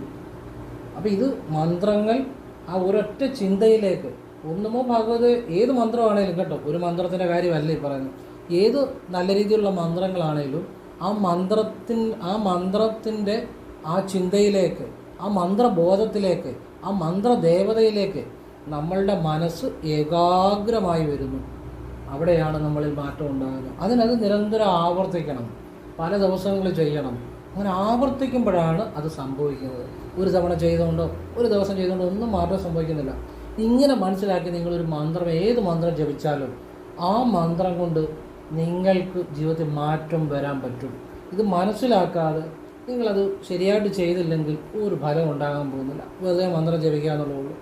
അപ്പോൾ ഇത് മന്ത്രങ്ങൾ ആ ഒരൊറ്റ ചിന്തയിലേക്ക്, ഒന്നുമോ ഭഗവത് ഏത് മന്ത്രമാണേലും കേട്ടോ, ഒരു മന്ത്രത്തിൻ്റെ കാര്യമല്ല ഈ പറയുന്നത്, ഏത് നല്ല രീതിയിലുള്ള മന്ത്രങ്ങളാണേലും ആ മന്ത്രത്തിൻ്റെ ആ ചിന്തയിലേക്ക്, ആ മന്ത്രബോധത്തിലേക്ക്, ആ മന്ത്രദേവതയിലേക്ക് നമ്മളുടെ മനസ്സ് ഏകാഗ്രമായി വരുന്നു. അവിടെയാണ് നമ്മളിൽ മാറ്റം ഉണ്ടാകുന്നത്. അതിനത് നിരന്തരം ആവർത്തിക്കണം, പല ദിവസങ്ങൾ ചെയ്യണം. അങ്ങനെ ആവർത്തിക്കുമ്പോഴാണ് അത് സംഭവിക്കുന്നത്. ഒരു തവണ ചെയ്തുകൊണ്ടോ ഒരു ദിവസം ചെയ്തുകൊണ്ടോ ഒന്നും മാറ്റം സംഭവിക്കുന്നില്ല. ഇങ്ങനെ മനസ്സിലാക്കി നിങ്ങളൊരു മന്ത്രം, ഏത് മന്ത്രം ജപിച്ചാലും ആ മന്ത്രം കൊണ്ട് നിങ്ങൾക്ക് ജീവിതത്തിൽ മാറ്റം വരാൻ പറ്റും. ഇത് മനസ്സിലാക്കാതെ നിങ്ങളത് ശരിയായിട്ട് ചെയ്തില്ലെങ്കിൽ ഒരു ഫലം ഉണ്ടാകാൻ പോകുന്നില്ല. വെറുതെ മന്ത്രം ജപിക്കുക എന്നുള്ളൂ.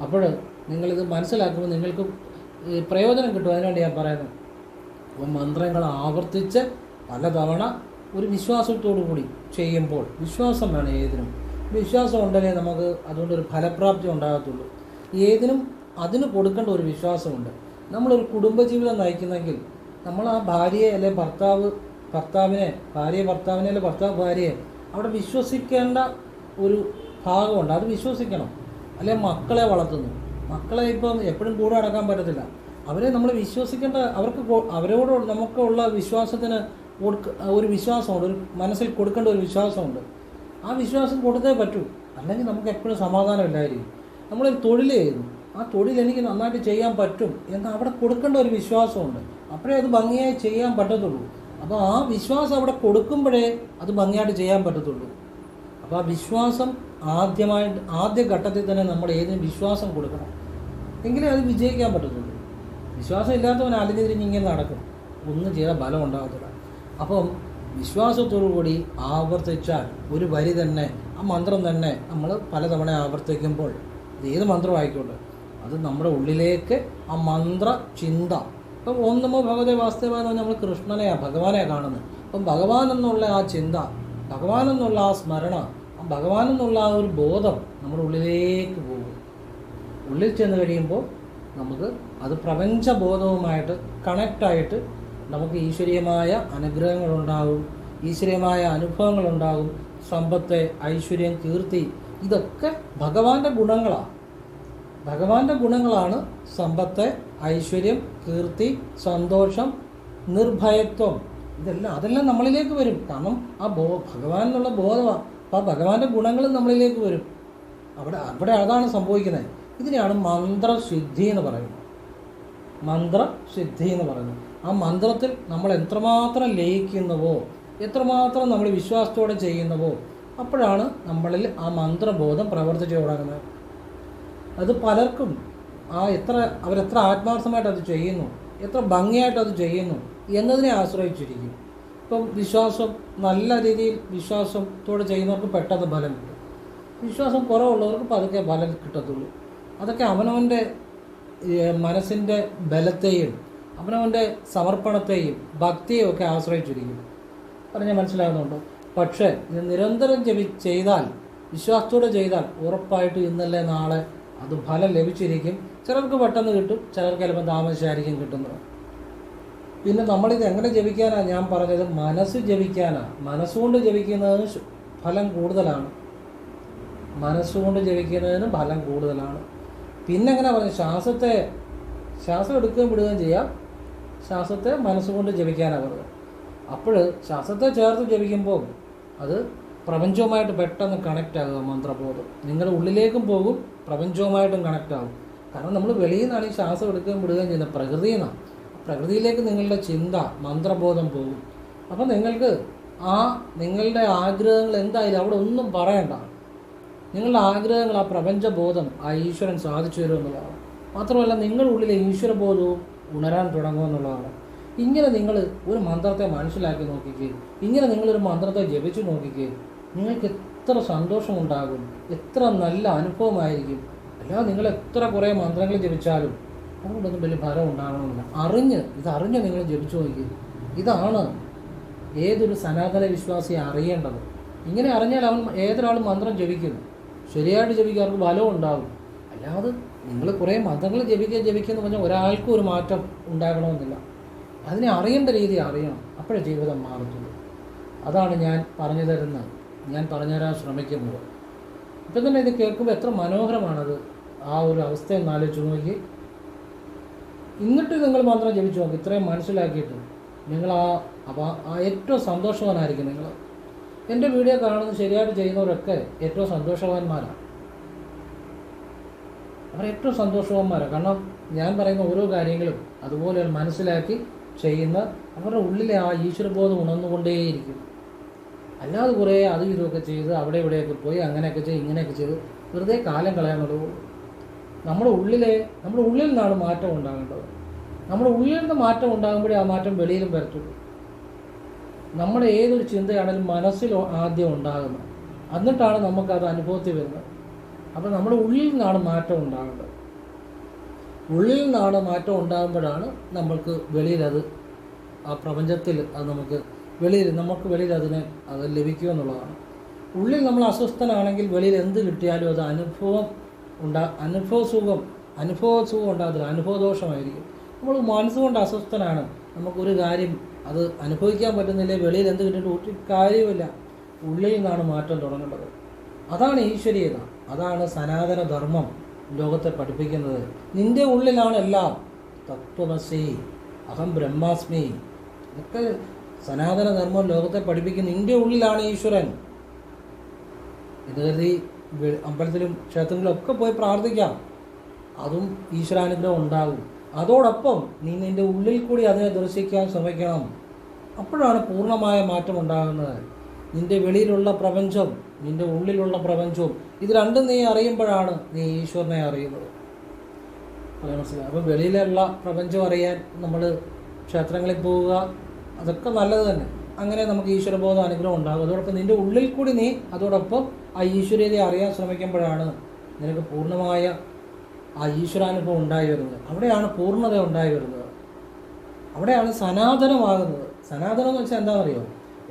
അപ്പോൾ നിങ്ങളിത് മനസ്സിലാക്കുമ്പോൾ നിങ്ങൾക്ക് പ്രയോജനം കിട്ടും. അതിനുവേണ്ടി ഞാൻ പറയുന്നത്, അപ്പോൾ മന്ത്രങ്ങൾ ആവർത്തിച്ച് പലതവണ ഒരു വിശ്വാസത്തോടു കൂടി ചെയ്യുമ്പോൾ, വിശ്വാസം വേണം ഏതിനും. വിശ്വാസം ഉണ്ടെങ്കിലേ നമുക്ക് അതുകൊണ്ടൊരു ഫലപ്രാപ്തി ഉണ്ടാകത്തുള്ളൂ. ഏതിനും അതിന് കൊടുക്കേണ്ട ഒരു വിശ്വാസമുണ്ട്. നമ്മളൊരു കുടുംബജീവിതം നയിക്കുന്നെങ്കിൽ നമ്മൾ ആ ഭാര്യയെ അല്ലെ ഭർത്താവിനെ അല്ലെ ഭർത്താവ് ഭാര്യയെ അവിടെ വിശ്വസിക്കേണ്ട ഒരു ഭാഗമുണ്ട്. അത് വിശ്വസിക്കണം. അല്ലെ മക്കളെ വളർത്തുന്നു, മക്കളെ ഇപ്പം എപ്പോഴും കൂടെ അടക്കാൻ പറ്റത്തില്ല. അവരെ നമ്മൾ വിശ്വസിക്കേണ്ട, അവരോട് നമുക്കുള്ള വിശ്വാസത്തിന് ഒരു വിശ്വാസമുണ്ട്, ഒരു മനസ്സിൽ കൊടുക്കേണ്ട ഒരു വിശ്വാസമുണ്ട്. ആ വിശ്വാസം കൊടുത്തേ പറ്റൂ, അല്ലെങ്കിൽ നമുക്ക് എപ്പോഴും സമാധാനമില്ലായിരിക്കും. നമ്മളൊരു തൊഴിൽ ചെയ്യുന്നു, ആ തൊഴിൽ എനിക്ക് നന്നായിട്ട് ചെയ്യാൻ പറ്റും എന്ന് അവിടെ കൊടുക്കേണ്ട ഒരു വിശ്വാസമുണ്ട്. അപ്പോഴേ അത് ഭംഗിയായി ചെയ്യാൻ പറ്റത്തുള്ളൂ. അപ്പോൾ ആ വിശ്വാസം അവിടെ കൊടുക്കുമ്പോഴേ അത് ഭംഗിയായിട്ട് ചെയ്യാൻ പറ്റത്തുള്ളൂ. അപ്പോൾ ആ വിശ്വാസം ആദ്യ ഘട്ടത്തിൽ തന്നെ നമ്മൾ ഏതിനും വിശ്വാസം കൊടുക്കണം, എങ്കിലേ അത് വിജയിക്കാൻ പറ്റത്തുള്ളൂ. വിശ്വാസം ഇല്ലാത്തവൻ അലിഞ്ഞു തിരിഞ്ഞ് ഇങ്ങനെ നടക്കും, ഒന്നും ചെയ്താൽ ഫലം ഉണ്ടാകത്തില്ല. അപ്പം വിശ്വാസത്തോടു കൂടി ആവർത്തിച്ചാൽ ഒരു വരി തന്നെ, ആ മന്ത്രം തന്നെ നമ്മൾ പലതവണ ആവർത്തിക്കുമ്പോൾ, ഏത് മന്ത്രം ആയിക്കോട്ടെ, അത് നമ്മുടെ ഉള്ളിലേക്ക് ആ മന്ത്ര ചിന്ത. ഇപ്പം ഓം നമോ ഭഗവതേ വാസുദേവായ എന്ന് പറഞ്ഞാൽ നമ്മൾ കൃഷ്ണനെയാണ്, ഭഗവാനെയാണ് കാണുന്നത്. അപ്പം ഭഗവാൻ എന്നുള്ള ആ ചിന്ത, ഭഗവാൻ എന്നുള്ള ആ സ്മരണ, ആ ഭഗവാൻ എന്നുള്ള ആ ഒരു ബോധം നമ്മുടെ ഉള്ളിലേക്ക് പോകും. ഉള്ളിൽ ചെന്ന് കഴിയുമ്പോൾ നമുക്ക് അത് പ്രപഞ്ചബോധവുമായിട്ട് കണക്റ്റായിട്ട് നമുക്ക് ഈശ്വരീയമായ അനുഗ്രഹങ്ങളുണ്ടാകും, ഈശ്വരീയമായ അനുഭവങ്ങളുണ്ടാകും, സമ്പത്ത്, ഐശ്വര്യം, കീർത്തി, ഇതൊക്കെ ഭഗവാന്റെ ഗുണങ്ങളാണ്. ഭഗവാന്റെ ഗുണങ്ങളാണ് സമ്പത്ത്, ഐശ്വര്യം, കീർത്തി, സന്തോഷം, നിർഭയത്വം. അതെല്ലാം നമ്മളിലേക്ക് വരും. കാരണം ആ ഭഗവാൻ എന്നുള്ള ബോധമാണ്. അപ്പോൾ ആ ഭഗവാന്റെ ഗുണങ്ങൾ നമ്മളിലേക്ക് വരും. അവിടെ അതാണ് സംഭവിക്കുന്നത്. ഇതിനെയാണ് മന്ത്രസിദ്ധി എന്ന് പറയുന്നത്. മന്ത്രസിദ്ധി എന്ന് പറയുന്നത് ആ മന്ത്രത്തിൽ നമ്മൾ എത്രമാത്രം ലയിക്കുന്നുവോ, എത്രമാത്രം നമ്മൾ വിശ്വാസത്തോടെ ചെയ്യുന്നുവോ, അപ്പോഴാണ് നമ്മളിൽ ആ മന്ത്രബോധം പ്രവർത്തിച്ചു തുടങ്ങുന്നത്. അത് പലർക്കും അവരെത്ര ആത്മാർത്ഥമായിട്ട് അത് ചെയ്യുന്നു, എത്ര ഭംഗിയായിട്ട് അത് ചെയ്യുന്നു എന്നതിനെ ആശ്രയിച്ചിരിക്കും. ഇപ്പം വിശ്വാസം നല്ല രീതിയിൽ വിശ്വാസത്തോടെ ചെയ്യുന്നവർക്ക് പെട്ടെന്ന് ഫലം കിട്ടും. വിശ്വാസം കുറവുള്ളവർക്ക് പതുക്കെ ഫലം കിട്ടത്തുള്ളൂ. അതൊക്കെ അവനവൻ്റെ മനസ്സിൻ്റെ ബലത്തെയും അവനവൻ്റെ സമർപ്പണത്തെയും ഭക്തിയെയും ഒക്കെ ആശ്രയിച്ചിരിക്കും. പറഞ്ഞാൽ മനസ്സിലാകുന്നുണ്ടോ? പക്ഷേ ഇത് നിരന്തരം ചെയ്താൽ, വിശ്വാസത്തോടെ ചെയ്താൽ ഉറപ്പായിട്ട് ഇന്നല്ലേ നാളെ അത് ഫലം ലഭിച്ചിരിക്കും. ചിലർക്ക് പെട്ടെന്ന് കിട്ടും, ചിലർക്ക് ചിലപ്പോൾ താമസിച്ചായിരിക്കും കിട്ടുന്നത്. പിന്നെ നമ്മളിത് എങ്ങനെ ജപിക്കാനാണ് ഞാൻ പറഞ്ഞത്? മനസ്സ് ജപിക്കാനാണ്. മനസ്സുകൊണ്ട് ജപിക്കുന്നതിന് ഫലം കൂടുതലാണ്. മനസ്സുകൊണ്ട് ജപിക്കുന്നതിന് ഫലം കൂടുതലാണ്. പിന്നെ എങ്ങനെ പറഞ്ഞു? ശ്വാസം എടുക്കുകയും വിടുകയും ചെയ്യാം. ശ്വാസത്തെ മനസ്സുകൊണ്ട് ജപിക്കാനാണ് പറഞ്ഞത്. അപ്പോൾ ശ്വാസത്തെ ചേർത്ത് ജപിക്കുമ്പോൾ അത് പ്രപഞ്ചവുമായിട്ട് പെട്ടെന്ന് കണക്റ്റ് ആകുക. മന്ത്രബോധം നിങ്ങളുടെ ഉള്ളിലേക്കും പോകും, പ്രപഞ്ചവുമായിട്ടും കണക്റ്റ് ആകും. കാരണം നമ്മൾ വെളിയിൽ നിന്നാണ് ഈ ശ്വാസം എടുക്കുകയും വിടുകയും ചെയ്യുന്നത്, പ്രകൃതിയിൽ നിന്നാണ്. പ്രകൃതിയിലേക്ക് നിങ്ങളുടെ ചിന്ത, മന്ത്രബോധം പോകും. അപ്പം നിങ്ങൾക്ക് നിങ്ങളുടെ ആഗ്രഹങ്ങൾ എന്തായാലും അവിടെ ഒന്നും പറയണ്ട. നിങ്ങളുടെ ആഗ്രഹങ്ങൾ ആ പ്രപഞ്ചബോധം, ആ ഈശ്വരൻ സാധിച്ചു തരുമെന്നുള്ളതാണ്. മാത്രമല്ല നിങ്ങളുടെ ഉള്ളിലെ ഈശ്വരബോധവും ഉണരാൻ തുടങ്ങുമെന്നുള്ളതാണ്. ഇങ്ങനെ നിങ്ങൾ ഒരു മന്ത്രത്തെ മനസ്സിലാക്കി നോക്കിക്കേ, ഇങ്ങനെ നിങ്ങളൊരു മന്ത്രത്തെ ജപിച്ചു നോക്കിക്കേ, നിങ്ങൾക്ക് എത്ര സന്തോഷമുണ്ടാകും, എത്ര നല്ല അനുഭവമായിരിക്കും. അല്ലാതെ നിങ്ങൾ എത്ര കുറേ മന്ത്രങ്ങൾ ജപിച്ചാലും അതുകൊണ്ടൊന്നും വലിയ ഫലം ഉണ്ടാകണമെന്നില്ല. ഇതറിഞ്ഞ് നിങ്ങൾ ജപിച്ചു നോക്കി. ഇതാണ് ഏതൊരു സനാതന വിശ്വാസിയെ അറിയേണ്ടത്. ഇങ്ങനെ അറിഞ്ഞാൽ ഏതൊരാളും മന്ത്രം ജപിക്കും, ശരിയായിട്ട് ജപിക്കുക, അവർക്ക് ഫലം ഉണ്ടാകും. അല്ലാതെ നിങ്ങൾ കുറേ മന്ത്രങ്ങൾ ജപിക്കുക പറഞ്ഞാൽ ഒരാൾക്കും ഒരു മാറ്റം ഉണ്ടാകണമെന്നില്ല. അതിനെ അറിയേണ്ട രീതി അറിയണം, അപ്പോഴേ ജീവിതം മാറത്തുള്ളൂ. അതാണ് ഞാൻ പറഞ്ഞു തരാൻ ശ്രമിക്കുന്നത്. ഇപ്പം തന്നെ ഇത് കേൾക്കുമ്പോൾ എത്ര മനോഹരമാണത്. ആ ഒരു അവസ്ഥയെ ആലോചിച്ച് നോക്കി. എന്നിട്ട് നിങ്ങൾ മന്ത്രം ജപിച്ചു നോക്കി. ഇത്രയും മനസ്സിലാക്കിയിട്ട് നിങ്ങൾ ഏറ്റവും സന്തോഷവാനായിരിക്കും. നിങ്ങൾ എൻ്റെ വീഡിയോ കാണുന്നത് ശരിയായിട്ട് ചെയ്യുന്നവരൊക്കെ ഏറ്റവും സന്തോഷവാന്മാരാണ്. അവർ ഏറ്റവും സന്തോഷവാന്മാരാണ്. കാരണം ഞാൻ പറയുന്ന ഓരോ കാര്യങ്ങളും അതുപോലെ മനസ്സിലാക്കി ചെയ്യുന്ന അവരുടെ ഉള്ളിലെ ആ ഈശ്വരബോധം ഉണർന്നുകൊണ്ടേയിരിക്കും. അല്ലാതെ കുറേ അതും ഇതുമൊക്കെ ചെയ്ത് അവിടെ ഇവിടെയൊക്കെ പോയി അങ്ങനെയൊക്കെ ചെയ്ത് ഇങ്ങനെയൊക്കെ ചെയ്ത് വെറുതെ കാലം കളയാനുള്ളൂ. നമ്മുടെ ഉള്ളിൽ നിന്നാണ് മാറ്റം ഉണ്ടാകേണ്ടത്. നമ്മുടെ ഉള്ളിൽ നിന്ന് മാറ്റം ഉണ്ടാകുമ്പോഴേ ആ മാറ്റം വെളിയിലും വരത്തുള്ളൂ. നമ്മുടെ ഏതൊരു ചിന്തയാണെങ്കിലും മനസ്സിൽ ആദ്യം ഉണ്ടാകുന്നത്, എന്നിട്ടാണ് നമുക്കത് അനുഭവത്തിൽ വരുന്നത്. അപ്പോൾ നമ്മുടെ ഉള്ളിൽ നിന്നാണ് മാറ്റം ഉണ്ടാകേണ്ടത്. ഉള്ളിൽ നിന്നാണ് മാറ്റം ഉണ്ടാകുമ്പോഴാണ് നമ്മൾക്ക് വെളിയിലത്, ആ പ്രപഞ്ചത്തിൽ അത് നമുക്ക് വെളിയിൽ അത് ലഭിക്കുമെന്നുള്ളതാണ്. ഉള്ളിൽ നമ്മൾ അസ്വസ്ഥനാണെങ്കിൽ വെളിയിൽ എന്ത് കിട്ടിയാലും അത് അനുഭവസുഖം ഉണ്ടാകത്തില്ല, അനുഭവദോഷമായിരിക്കും. നമ്മൾ മനസ്സുകൊണ്ട് അസ്വസ്ഥനാണ്, നമുക്കൊരു കാര്യം അത് അനുഭവിക്കാൻ പറ്റുന്നില്ലേ, വെളിയിൽ എന്ത് കിട്ടിയിട്ട് ഒരു കാര്യമില്ല. ഉള്ളിൽ നിന്നാണ് മാറ്റം തുടങ്ങേണ്ടത്. അതാണ് ഈശ്വരീയത, അതാണ് സനാതന ധർമ്മം ലോകത്തെ പഠിപ്പിക്കുന്നത്. നിൻ്റെ ഉള്ളിലാണ് എല്ലാം. തത്വമസി, അഹം ബ്രഹ്മാസ്മി, ഇതൊക്കെ സനാതന ധർമ്മം ലോകത്തെ പഠിപ്പിക്കുന്ന. നിൻ്റെ ഉള്ളിലാണ് ഈശ്വരൻ. ഇത് കരുതി അമ്പലത്തിലും ക്ഷേത്രങ്ങളിലും ഒക്കെ പോയി പ്രാർത്ഥിക്കാം, അതും ഈശ്വരാനുഗ്രഹം ഉണ്ടാകും. അതോടൊപ്പം നീ നിൻ്റെ ഉള്ളിൽ കൂടി അതിനെ ദർശിക്കാൻ ശ്രമിക്കണം. അപ്പോഴാണ് പൂർണ്ണമായ മാറ്റം ഉണ്ടാകുന്നത്. നിൻ്റെ വെളിയിലുള്ള പ്രപഞ്ചം, നിൻ്റെ ഉള്ളിലുള്ള പ്രപഞ്ചവും, ഇത് രണ്ടും നീ അറിയുമ്പോഴാണ് നീ ഈശ്വരനെ അറിയുന്നത്. മനസ്സിലായി? അപ്പോൾ വെളിയിലുള്ള പ്രപഞ്ചം അറിയാൻ നമ്മൾ ക്ഷേത്രങ്ങളിൽ പോവുക, അതൊക്കെ നല്ലത് തന്നെ. അങ്ങനെ നമുക്ക് ഈശ്വരബോധ അനുഗ്രഹം ഉണ്ടാകും. അതോടൊപ്പം നിൻ്റെ ഉള്ളിൽ കൂടി നീ അതോടൊപ്പം ആ ഈശ്വരീയതയെ അറിയാൻ ശ്രമിക്കുമ്പോഴാണ് നിനക്ക് പൂർണ്ണമായ ആ ഈശ്വരാനുഭവം ഉണ്ടായി വരുന്നത്. അവിടെയാണ് പൂർണ്ണത ഉണ്ടായി വരുന്നത്. അവിടെയാണ് സനാതനമാകുന്നത്. സനാതനം എന്ന് വെച്ചാൽ എന്താണെന്നറിയോ?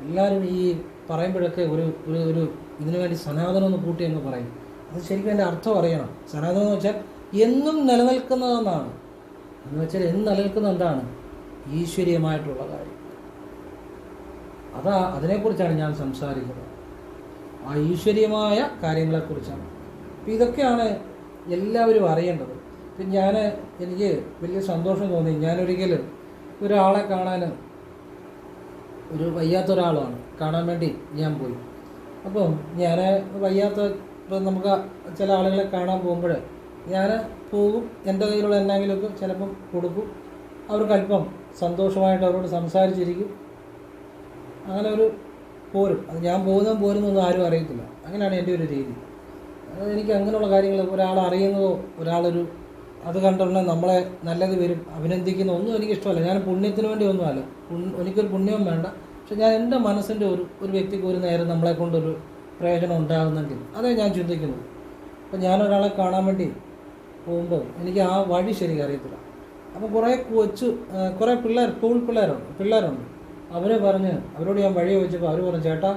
എല്ലാവരും ഈ പറയുമ്പോഴൊക്കെ ഒരു ഇതിനു വേണ്ടി സനാതനം എന്ന് കൂട്ടി എന്ന് പറയും. അത് ശരിക്കും അതിൻ്റെ അർത്ഥം അറിയണം. സനാതനം എന്ന് വെച്ചാൽ എന്നും നിലനിൽക്കുന്നതെന്നാണ്. എന്ന് വെച്ചാൽ എന്നും നിലനിൽക്കുന്ന എന്താണ്? ഈശ്വരീയമായിട്ടുള്ള കാര്യം. അതിനെക്കുറിച്ചാണ് ഞാൻ സംസാരിക്കുന്നത്. ആ ഈശ്വരീയമായ കാര്യങ്ങളെക്കുറിച്ചാണ്. അപ്പോൾ ഇതൊക്കെയാണ് എല്ലാവരും അറിയേണ്ടത്. ഇപ്പം എനിക്ക് വലിയ സന്തോഷം തോന്നി. ഞാനൊരിക്കൽ ഒരാളെ കാണാൻ, ഒരു വയ്യാത്ത ഒരാളാണ് കാണാൻ വേണ്ടി ഞാൻ പോയി. അപ്പം ഞാൻ വയ്യാത്ത, ഇപ്പം നമുക്ക് ചില ആളുകളെ കാണാൻ പോകുമ്പോൾ ഞാൻ പോകും, എൻ്റെ കയ്യിലുള്ള എന്തെങ്കിലുമൊക്കെ ചിലപ്പം കൊടുക്കും, അവർക്കല്പം സന്തോഷമായിട്ട് അവരോട് സംസാരിച്ചിരിക്കും, അങ്ങനെ ഒരു പോരും. അത് ഞാൻ പോരുന്നൊന്നും ആരും അറിയത്തില്ല. അങ്ങനെയാണ് എൻ്റെ ഒരു രീതി. എനിക്ക് അങ്ങനെയുള്ള കാര്യങ്ങൾ, ഒരാളറിയുന്നതോ അത് കണ്ടുകൊണ്ട് നമ്മളെ നല്ലത് വരും അഭിനന്ദിക്കുന്ന ഒന്നും എനിക്കിഷ്ടമല്ല. ഞാൻ പുണ്യത്തിന് വേണ്ടി ഒന്നുമല്ല, എനിക്കൊരു പുണ്യവും വേണ്ട. പക്ഷെ ഞാൻ എൻ്റെ മനസ്സിൻ്റെ ഒരു വ്യക്തിക്ക് ഒരു നേരം നമ്മളെ കൊണ്ടൊരു പ്രയോജനം ഉണ്ടാകുന്നെങ്കിൽ അതേ ഞാൻ ചിന്തിക്കുന്നു. അപ്പം ഞാനൊരാളെ കാണാൻ വേണ്ടി പോകുമ്പോൾ എനിക്ക് ആ വഴി ശരിക്കും അറിയത്തില്ല. അപ്പോൾ കുറേ സ്കൂൾ പിള്ളേരുണ്ട്. അവരോട് ഞാൻ വഴി ചോദിച്ചപ്പോൾ അവർ പറഞ്ഞു,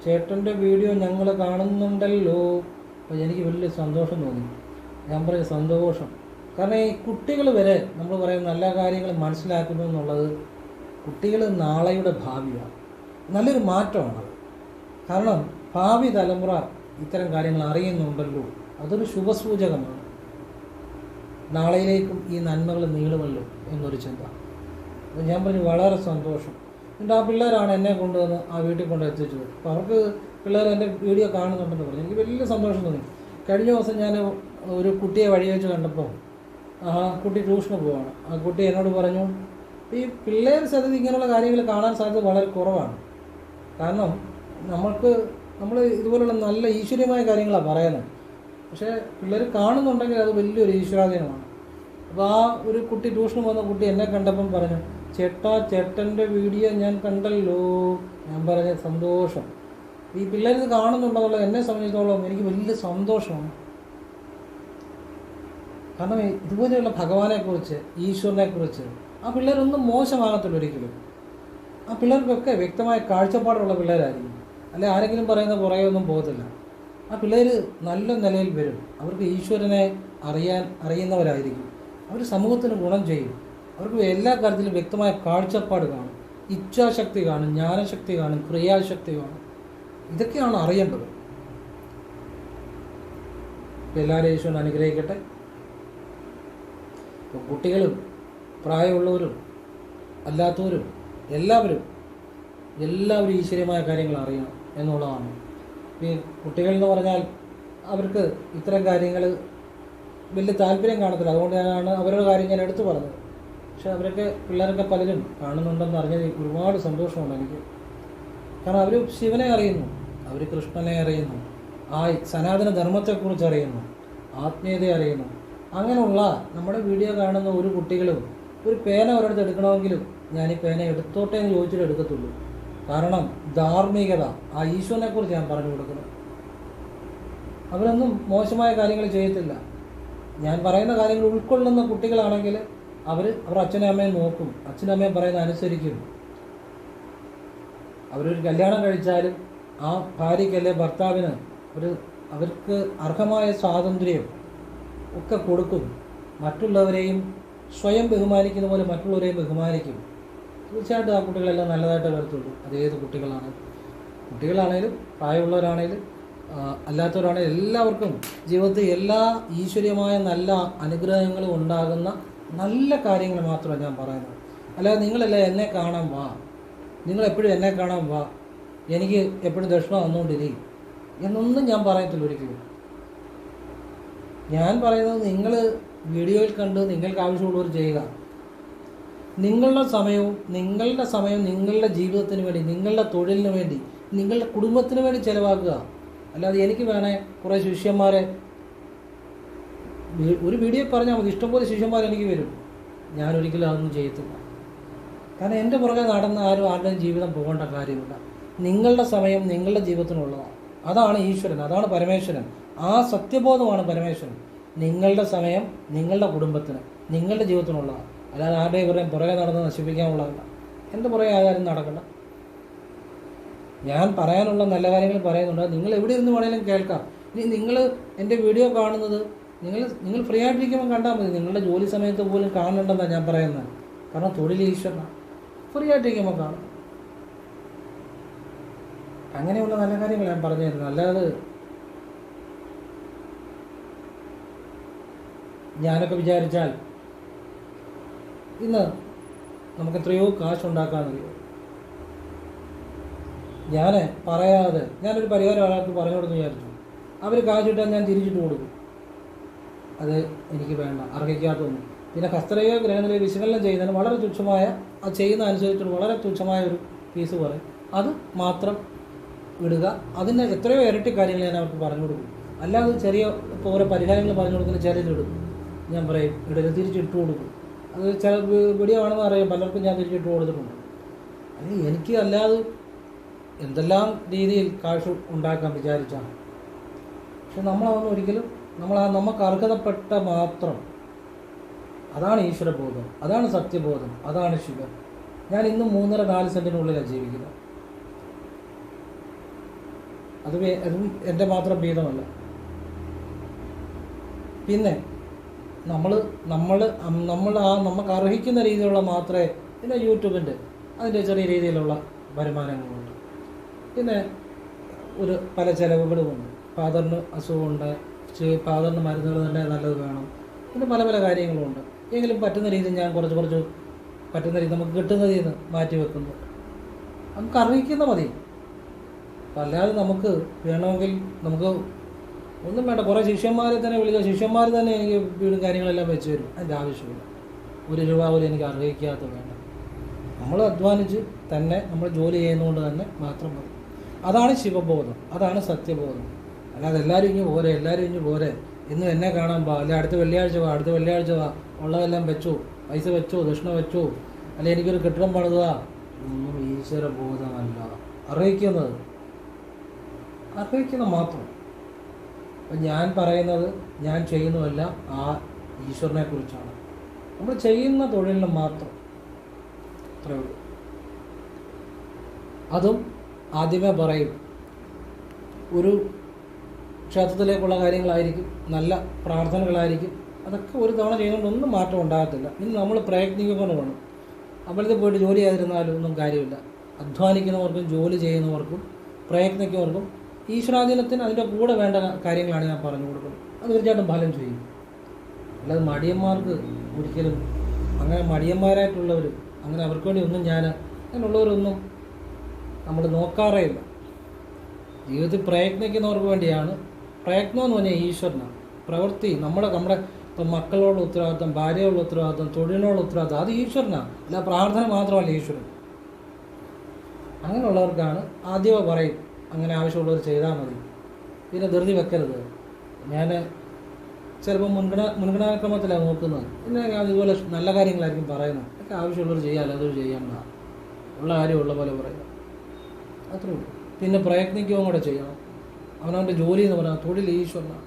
ചേട്ടൻ്റെ വീഡിയോ ഞങ്ങൾ കാണുന്നുണ്ടല്ലോ. അപ്പോൾ എനിക്ക് വലിയ സന്തോഷം തോന്നി. ഞാൻ പറഞ്ഞ സന്തോഷം, കാരണം ഈ കുട്ടികൾ വരെ നമ്മൾ പറയുന്ന നല്ല കാര്യങ്ങൾ മനസ്സിലാക്കുന്നു എന്നുള്ളത് കുട്ടികൾ നാളെയുടെ ഭാവിയാണ്. നല്ലൊരു മാറ്റമാണത്. കാരണം ഭാവി തലമുറ ഇത്തരം കാര്യങ്ങൾ അറിയുന്നുണ്ടല്ലോ, അതൊരു ശുഭസൂചകമാണ്. നാളെയിലേക്കും ഈ നന്മകൾ നീളുമല്ലോ എന്നൊരു ചിന്ത. അപ്പോൾ ഞാൻ പറഞ്ഞു വളരെ സന്തോഷം. എന്നിട്ട് ആ പിള്ളേരാണ് എന്നെ കൊണ്ടുവന്ന് ആ വീട്ടിൽ കൊണ്ട് എത്തിച്ചത്. അപ്പോൾ അവർക്ക് പിള്ളേർ എൻ്റെ വീഡിയോ കാണുന്നുണ്ടെന്ന് പറഞ്ഞു. എനിക്ക് വലിയ സന്തോഷം തോന്നി. കഴിഞ്ഞ ദിവസം ഞാൻ ഒരു കുട്ടിയെ വഴി വെച്ച് കണ്ടപ്പോൾ ആ കുട്ടി ട്യൂഷന് പോവാണ്. ആ കുട്ടി എന്നോട് പറഞ്ഞു, ഈ പിള്ളേർ സത്യത്തിൽ ഇങ്ങനെയുള്ള കാര്യങ്ങൾ കാണാൻ സാധ്യത വളരെ കുറവാണ്. കാരണം നമ്മൾ ഇതുപോലുള്ള നല്ല ഈശ്വരീയമായ കാര്യങ്ങളാണ് പറയുന്നത്. പക്ഷേ പിള്ളേർ കാണുന്നുണ്ടെങ്കിൽ അത് വലിയൊരു ഈശ്വരാധീനമാണ്. അപ്പോൾ ആ ഒരു കുട്ടി ട്യൂഷന് പോകുന്ന കുട്ടി എന്നെ കണ്ടപ്പം പറഞ്ഞു, ചേട്ടൻ്റെ വീഡിയോ ഞാൻ കണ്ടല്ലോ. ഞാൻ പറഞ്ഞ സന്തോഷം. ഈ പിള്ളേരിത് കാണുന്നുണ്ടെന്നുള്ളത് എന്നെ സംബന്ധിച്ചിടത്തോളം എനിക്ക് വലിയ സന്തോഷമാണ്. കാരണം ഇതുപോലെയുള്ള ഭഗവാനെക്കുറിച്ച്, ഈശ്വരനെക്കുറിച്ച് ആ പിള്ളേരൊന്നും മോശമാകത്തില്ല ഒരിക്കലും. ആ പിള്ളേർക്കൊക്കെ വ്യക്തമായ കാഴ്ചപ്പാടുള്ള പിള്ളേരായിരിക്കും. അല്ലെ ആരെങ്കിലും പറയുന്ന പുറകെയൊന്നും പോകത്തില്ല. ആ പിള്ളേർ നല്ല നിലയിൽ വരും. അവർക്ക് ഈശ്വരനെ അറിയുന്നവരായിരിക്കും. അവർ സമൂഹത്തിന് ഗുണം ചെയ്യും. അവർക്ക് എല്ലാ കാര്യത്തിലും വ്യക്തമായ കാഴ്ചപ്പാട് കാണും, ഇച്ഛാശക്തി കാണും, ജ്ഞാനശക്തി കാണും, ക്രിയാശക്തി കാണും. ഇതൊക്കെയാണ് അറിയേണ്ടത്. എല്ലാവരെയും ഈശ്വരൻ അനുഗ്രഹിക്കട്ടെ. കുട്ടികളും പ്രായമുള്ളവരും അല്ലാത്തവരും എല്ലാവരും ഈശ്വര്യമായ കാര്യങ്ങൾ അറിയണം എന്നുള്ളതാണ്. ഈ കുട്ടികൾ എന്ന് പറഞ്ഞാൽ അവർക്ക് ഇത്തരം കാര്യങ്ങൾ വലിയ താല്പര്യം കാണത്തില്ല. അതുകൊണ്ട് ഞാനാണ് അവരുടെ കാര്യം ഞാൻ എടുത്തു പറഞ്ഞത്. പക്ഷെ പിള്ളേരൊക്കെ പലരും കാണുന്നുണ്ടെന്ന് അറിഞ്ഞത് ഒരുപാട് സന്തോഷമുണ്ട് എനിക്ക്. കാരണം അവർ ശിവനെ അറിയുന്നു, അവർ കൃഷ്ണനെ അറിയുന്നു, ആ സനാതന ധർമ്മത്തെക്കുറിച്ച് അറിയുന്നു, ആത്മീയതയെ അറിയുന്നു. അങ്ങനെയുള്ള നമ്മുടെ വീഡിയോ കാണുന്ന ഒരു കുട്ടികളും ഒരു പേന ഒരിടത്ത് എടുക്കണമെങ്കിലും ഞാൻ ഈ പേന എടുത്തോട്ടെ എന്ന് ചോദിച്ചിട്ട് എടുക്കത്തുള്ളൂ. കാരണം ധാർമ്മികത, ആ ഈശ്വരനെക്കുറിച്ച് ഞാൻ പറഞ്ഞു കൊടുക്കുന്നു. അവരൊന്നും മോശമായ കാര്യങ്ങൾ ചെയ്യത്തില്ല. ഞാൻ പറയുന്ന കാര്യങ്ങൾ ഉൾക്കൊള്ളുന്ന കുട്ടികളാണെങ്കിൽ അവർ അച്ഛനും അമ്മയും നോക്കും, അച്ഛനും അമ്മയും പറയുന്ന അനുസരിക്കും. അവരൊരു കല്യാണം കഴിച്ചാലും ആ ഭാര്യയ്ക്കല്ലേ ഭർത്താവിന് അവർക്ക് അർഹമായ സ്വാതന്ത്ര്യം ഒക്കെ കൊടുക്കും. മറ്റുള്ളവരെയും സ്വയം ബഹുമാനിക്കുന്ന പോലെ മറ്റുള്ളവരെയും ബഹുമാനിക്കും. തീർച്ചയായിട്ടും ആ കുട്ടികളെല്ലാം നല്ലതായിട്ട് വരത്തുള്ളൂ. അതേത് കുട്ടികളാണേലും പ്രായമുള്ളവരാണേലും അല്ലാത്തവരാണേലും എല്ലാവർക്കും ജീവിതത്തിൽ എല്ലാ ഈശ്വരീയമായ നല്ല അനുഗ്രഹങ്ങളും ഉണ്ടാകുന്ന നല്ല കാര്യങ്ങൾ മാത്രമാണ് ഞാൻ പറയുന്നത്. അല്ലാതെ നിങ്ങളെല്ലാം എന്നെ കാണാൻ വാ, നിങ്ങളെപ്പോഴും എന്നെ കാണാൻ വാ, എനിക്ക് എപ്പോഴും ദക്ഷിണ വന്നുകൊണ്ടിരി എന്നൊന്നും ഞാൻ പറയത്തില്ല ഒരിക്കലും. ഞാൻ പറയുന്നത് നിങ്ങൾ വീഡിയോയിൽ കണ്ട് നിങ്ങൾക്ക് ആവശ്യമുള്ളവർ ചെയ്യുക. നിങ്ങളുടെ സമയവും നിങ്ങളുടെ ജീവിതത്തിന് വേണ്ടി, നിങ്ങളുടെ തൊഴിലിന് വേണ്ടി, നിങ്ങളുടെ കുടുംബത്തിന് വേണ്ടി ചിലവാക്കുക. അല്ലാതെ എനിക്ക് വേണേ കുറേ ശിഷ്യന്മാരെ ഒരു വീഡിയോ പറഞ്ഞാൽ മതി, ഇഷ്ടംപോലെ ശിഷ്യന്മാർ എനിക്ക് വരും. ഞാനൊരിക്കലും അതൊന്നും ചെയ്യത്തില്ല. കാരണം എൻ്റെ പുറകെ നടന്ന ആരുടെയും ജീവിതം പോകേണ്ട കാര്യമില്ല. നിങ്ങളുടെ സമയം നിങ്ങളുടെ ജീവിതത്തിനുള്ളതാണ്. അതാണ് ഈശ്വരൻ, അതാണ് പരമേശ്വരൻ. ആ സത്യബോധമാണ് പരമേശ്വരൻ. നിങ്ങളുടെ സമയം നിങ്ങളുടെ കുടുംബത്തിന്, നിങ്ങളുടെ ജീവിതത്തിനുള്ളതാണ്. അല്ലാതെ ആരുടെയും പുറകെ നടന്ന് നശിപ്പിക്കാനുള്ളതല്ല. എൻ്റെ പുറകെ ആരും നടക്കണ്ട. ഞാൻ പറയാനുള്ള നല്ല കാര്യങ്ങൾ പറയുന്നുണ്ട്. നിങ്ങൾ എവിടെ ഇരുന്ന് വേണമെങ്കിലും കേൾക്കാം. ഇനി നിങ്ങൾ എൻ്റെ വീഡിയോ കാണുന്നത് നിങ്ങൾ ഫ്രീ ആയിട്ടിരിക്കുമ്പോൾ കണ്ടാൽ മതി. നിങ്ങളുടെ ജോലി സമയത്ത് പോലും കാണണ്ടെന്നാണ് ഞാൻ പറയുന്നത്. കാരണം തൊഴിൽ ഈശ്വരനാണ്. ഫ്രീ ആയിട്ടിരിക്കുമ്പോൾ കാണും. അങ്ങനെയുള്ള നല്ല കാര്യങ്ങൾ ഞാൻ പറഞ്ഞു തരുന്നു. അല്ലാതെ ഞാനൊക്കെ വിചാരിച്ചാൽ ഇന്ന് നമുക്ക് എത്രയോ കാശുണ്ടാക്കാമെന്നറിയോ. ഞാൻ പറയാതെ ഞാനൊരു പരിഹാരം ഒരാൾക്ക് പറഞ്ഞു കൊടുത്തു വിചാരിച്ചു, അവർ കാശിട്ടാൽ ഞാൻ തിരിച്ചിട്ട് കൊടുക്കും. അത് എനിക്ക് വേണ്ട, അർഹിക്കാത്തൊന്നും. പിന്നെ ഹസ്തരേഖ ഗ്രഹനിലയെ വിശകലനം ചെയ്യുന്നതിന് വളരെ തുച്ഛമായ, അത് ചെയ്യുന്ന അനുസരിച്ചുള്ള വളരെ തുച്ഛമായ ഒരു ഫീസ് പറയും. അത് മാത്രം ഇടുക. അതിന് എത്രയോ ഇരട്ടി കാര്യങ്ങൾ ഞാൻ അവർക്ക് പറഞ്ഞു കൊടുക്കും. അല്ലാതെ ചെറിയ ഇപ്പോൾ ഓരോ പരിഹാരങ്ങൾ പറഞ്ഞു കൊടുക്കുന്ന ചിലതിടും, ഞാൻ പറയും ഇടയിൽ തിരിച്ചിട്ട് കൊടുക്കും. അത് ചില വീഡിയോ ആണെന്ന് അറിയാം, പലർക്കും ഞാൻ തിരിച്ചിട്ട് കൊടുത്തിട്ടുണ്ട്. അത് എനിക്ക് അല്ലാതെ എന്തെല്ലാം രീതിയിൽ കാശ് ഉണ്ടാക്കാൻ വിചാരിച്ചാണ്. പക്ഷെ നമ്മളതൊന്നും ഒരിക്കലും നമുക്ക് അർഹതപ്പെട്ട മാത്രം. അതാണ് ഈശ്വരബോധം, അതാണ് സത്യബോധം, അതാണ് ശിവൻ. ഞാൻ ഇന്നും 3.5-4 സെൻറ്റിനുള്ളിലാണ് ജീവിക്കുന്നത്. അതും എൻ്റെ മാത്രം ഭേദമല്ല. പിന്നെ നമുക്ക് അർഹിക്കുന്ന രീതിയിലുള്ള മാത്രമേ. പിന്നെ യൂട്യൂബിൻ്റെ അതിൻ്റെ ചെറിയ രീതിയിലുള്ള വരുമാനങ്ങളുണ്ട്. പിന്നെ പല ചിലവുകളുമുണ്ട്. ഫാദറിന് അസുഖമുണ്ട്, ഫാദറിന് മരുന്നുകൾ തന്നെ നല്ലത് വേണം. പിന്നെ പല പല കാര്യങ്ങളുമുണ്ട്. എങ്കിലും പറ്റുന്ന രീതിയിൽ ഞാൻ കുറച്ച് പറ്റുന്ന രീതി നമുക്ക് കിട്ടുന്ന രീതിയിൽ മാറ്റി വെക്കുന്നു. നമുക്ക് അർഹിക്കുന്ന മതി. അല്ലാതെ നമുക്ക് വേണമെങ്കിൽ നമുക്ക് ഒന്നും വേണ്ട. കുറേ ശിഷ്യന്മാരെ തന്നെ വിളിക്കുക, ശിഷ്യന്മാർ തന്നെ എനിക്ക് വീടും കാര്യങ്ങളെല്ലാം വെച്ച് തരും. അതിൻ്റെ ആവശ്യമില്ല. 1 രൂപ പോലും എനിക്ക് അർഹിക്കാത്ത വേണ്ട. നമ്മൾ അധ്വാനിച്ച് തന്നെ നമ്മൾ ജോലി ചെയ്യുന്നതുകൊണ്ട് തന്നെ മാത്രം മതി. അതാണ് ശിവബോധം, അതാണ് സത്യബോധം. അല്ലാതെ എല്ലാവരും ഇഞ്ഞ് പോരെ ഇന്ന് എന്നെ കാണാൻ പാ, അല്ലെ അടുത്ത വെള്ളിയാഴ്ച വാ, ഉള്ളതെല്ലാം വെച്ചു, പൈസ വെച്ചു, ദക്ഷിണ വെച്ചു, അല്ലെ എനിക്കൊരു കെട്ടിടം പണിതുക. ഒന്നും ഈശ്വരബോധമല്ല. അർഹിക്കുന്ന മാത്രം. അപ്പം ഞാൻ പറയുന്നത്, ഞാൻ ചെയ്യുന്നതല്ല ആ ഈശ്വരനെ കുറിച്ചാണ്. നമ്മൾ ചെയ്യുന്ന തൊഴിലിന് മാത്രം, അത്രയേ ഉള്ളൂ. അതും ആദ്യമേ പറയും, ഒരു ക്ഷേത്രത്തിലേക്കുള്ള കാര്യങ്ങളായിരിക്കും, നല്ല പ്രാർത്ഥനകളായിരിക്കും. അതൊക്കെ ഒരു തവണ ചെയ്യുന്നതുകൊണ്ടൊന്നും മാറ്റം ഉണ്ടാകത്തില്ല. ഇനി നമ്മൾ പ്രയത്നിക്കുമ്പോൾ വേണം. അമ്പലത്തിൽ പോയിട്ട് ജോലി ചെയ്തിരുന്നാലും ഒന്നും കാര്യമില്ല. അധ്വാനിക്കുന്നവർക്കും ജോലി ചെയ്യുന്നവർക്കും പ്രയത്നിക്കുന്നവർക്കും ഈശ്വരാധീനത്തിന് അതിൻ്റെ കൂടെ വേണ്ട കാര്യങ്ങളാണ് ഞാൻ പറഞ്ഞു കൊടുക്കുന്നത്. അത് തീർച്ചയായിട്ടും ഫലം ചെയ്യും. അല്ലാതെ മടിയന്മാർക്ക് ഒരിക്കലും, അങ്ങനെ മടിയന്മാരായിട്ടുള്ളവർ, അങ്ങനെ അവർക്ക് വേണ്ടി ഒന്നും അങ്ങനെയുള്ളവരൊന്നും നമ്മൾ നോക്കാറേ ഇല്ല. ജീവിതത്തിൽ പ്രയത്നിക്കുന്നവർക്ക് വേണ്ടിയാണ്. പ്രയത്നം എന്ന് പറഞ്ഞാൽ ഈശ്വരനാണ്. പ്രവൃത്തി നമ്മുടെ ഇപ്പം മക്കളോടുള്ള ഉത്തരവാദിത്വം, ഭാര്യയോടുള്ള ഉത്തരവാദിത്വം, തൊഴിലിനോടുള്ള ഉത്തരവാദിത്വം, അത് ഈശ്വരനാണ്. അല്ല പ്രാർത്ഥന മാത്രമല്ല ഈശ്വരൻ. അങ്ങനെയുള്ളവർക്കാണ് ആദ്യമേ പറയും, അങ്ങനെ ആവശ്യമുള്ളവർ ചെയ്താൽ മതി. പിന്നെ ധൃതി വെക്കരുത്. ഞാൻ ചിലപ്പോൾ മുൻഗണനാക്രമത്തിലാണ് നോക്കുന്നത്. പിന്നെ അതുപോലെ നല്ല കാര്യങ്ങളായിരിക്കും പറയുന്നത്. ഒക്കെ ആവശ്യമുള്ളവർ ചെയ്യാമല്ലോ, അതൊരു ചെയ്യണ്ട, ഉള്ള കാര്യം ഉള്ള പോലെ പറയുക, അത്രേ ഉള്ളൂ. പിന്നെ പ്രയത്നിക്കുകയും കൂടെ ചെയ്യണം. അവനവൻ്റെ ജോലി എന്ന് പറഞ്ഞാൽ തൊഴിൽ ഈശ്വരനാണ്.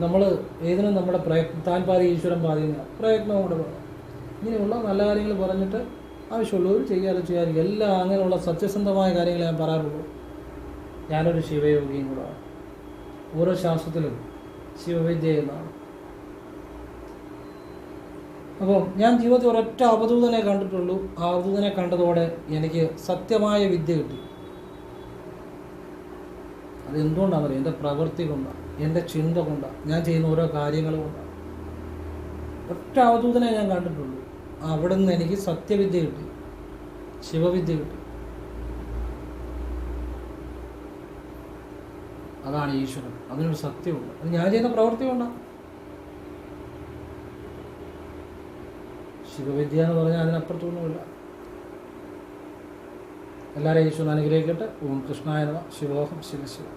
നമ്മൾ ഏതിനും നമ്മുടെ താൻ പാതി ഈശ്വരൻ പാതിയുന്ന പ്രയത്നവും കൂടെ വേണം. ഇങ്ങനെയുള്ള നല്ല കാര്യങ്ങൾ പറഞ്ഞിട്ട് ആവശ്യമുള്ളവർ ചെയ്യാതെ എല്ലാം അങ്ങനെയുള്ള സത്യസന്ധമായ കാര്യങ്ങൾ ഞാൻ പറയാറുള്ളൂ. ഞാനൊരു ശിവയോഗിയും കൂടാണ്. ഓരോ ശാസ്ത്രത്തിലും ശിവവിദ്യ എന്നാണ്. അപ്പോൾ ഞാൻ ജീവിതത്തിൽ ഒരൊറ്റ അവധൂതനെ കണ്ടിട്ടുള്ളൂ. ആ അവധൂതനെ കണ്ടതോടെ എനിക്ക് സത്യമായ വിദ്യ കിട്ടി. അതെന്തുകൊണ്ടാണെന്നറിയാം? എൻ്റെ പ്രവൃത്തി കൊണ്ടാണ്, എൻ്റെ ചിന്ത കൊണ്ടാണ്, ഞാൻ ചെയ്യുന്ന ഓരോ കാര്യങ്ങൾ കൊണ്ടാണ്. ഒറ്റ അവധൂതനെ ഞാൻ കണ്ടിട്ടുള്ളൂ. അവിടെ നിന്ന് എനിക്ക് സത്യവിദ്യ കിട്ടി, ശിവവിദ്യ കിട്ടി. അതാണ് ഈശ്വരൻ. അതിനൊരു സത്യമുണ്ട്. അത് ഞാൻ ചെയ്യുന്ന പ്രവൃത്തി കൊണ്ടാണ്. ശിവവിദ്യ എന്ന് പറഞ്ഞാൽ അതിനപ്പുറത്തൊന്നുമില്ല. എല്ലാവരെയും ഈശ്വരൻ അനുഗ്രഹിക്കട്ടെ. ഓം കൃഷ്ണായ നമഃ. ശിവോഹം ശിവ ശിവ.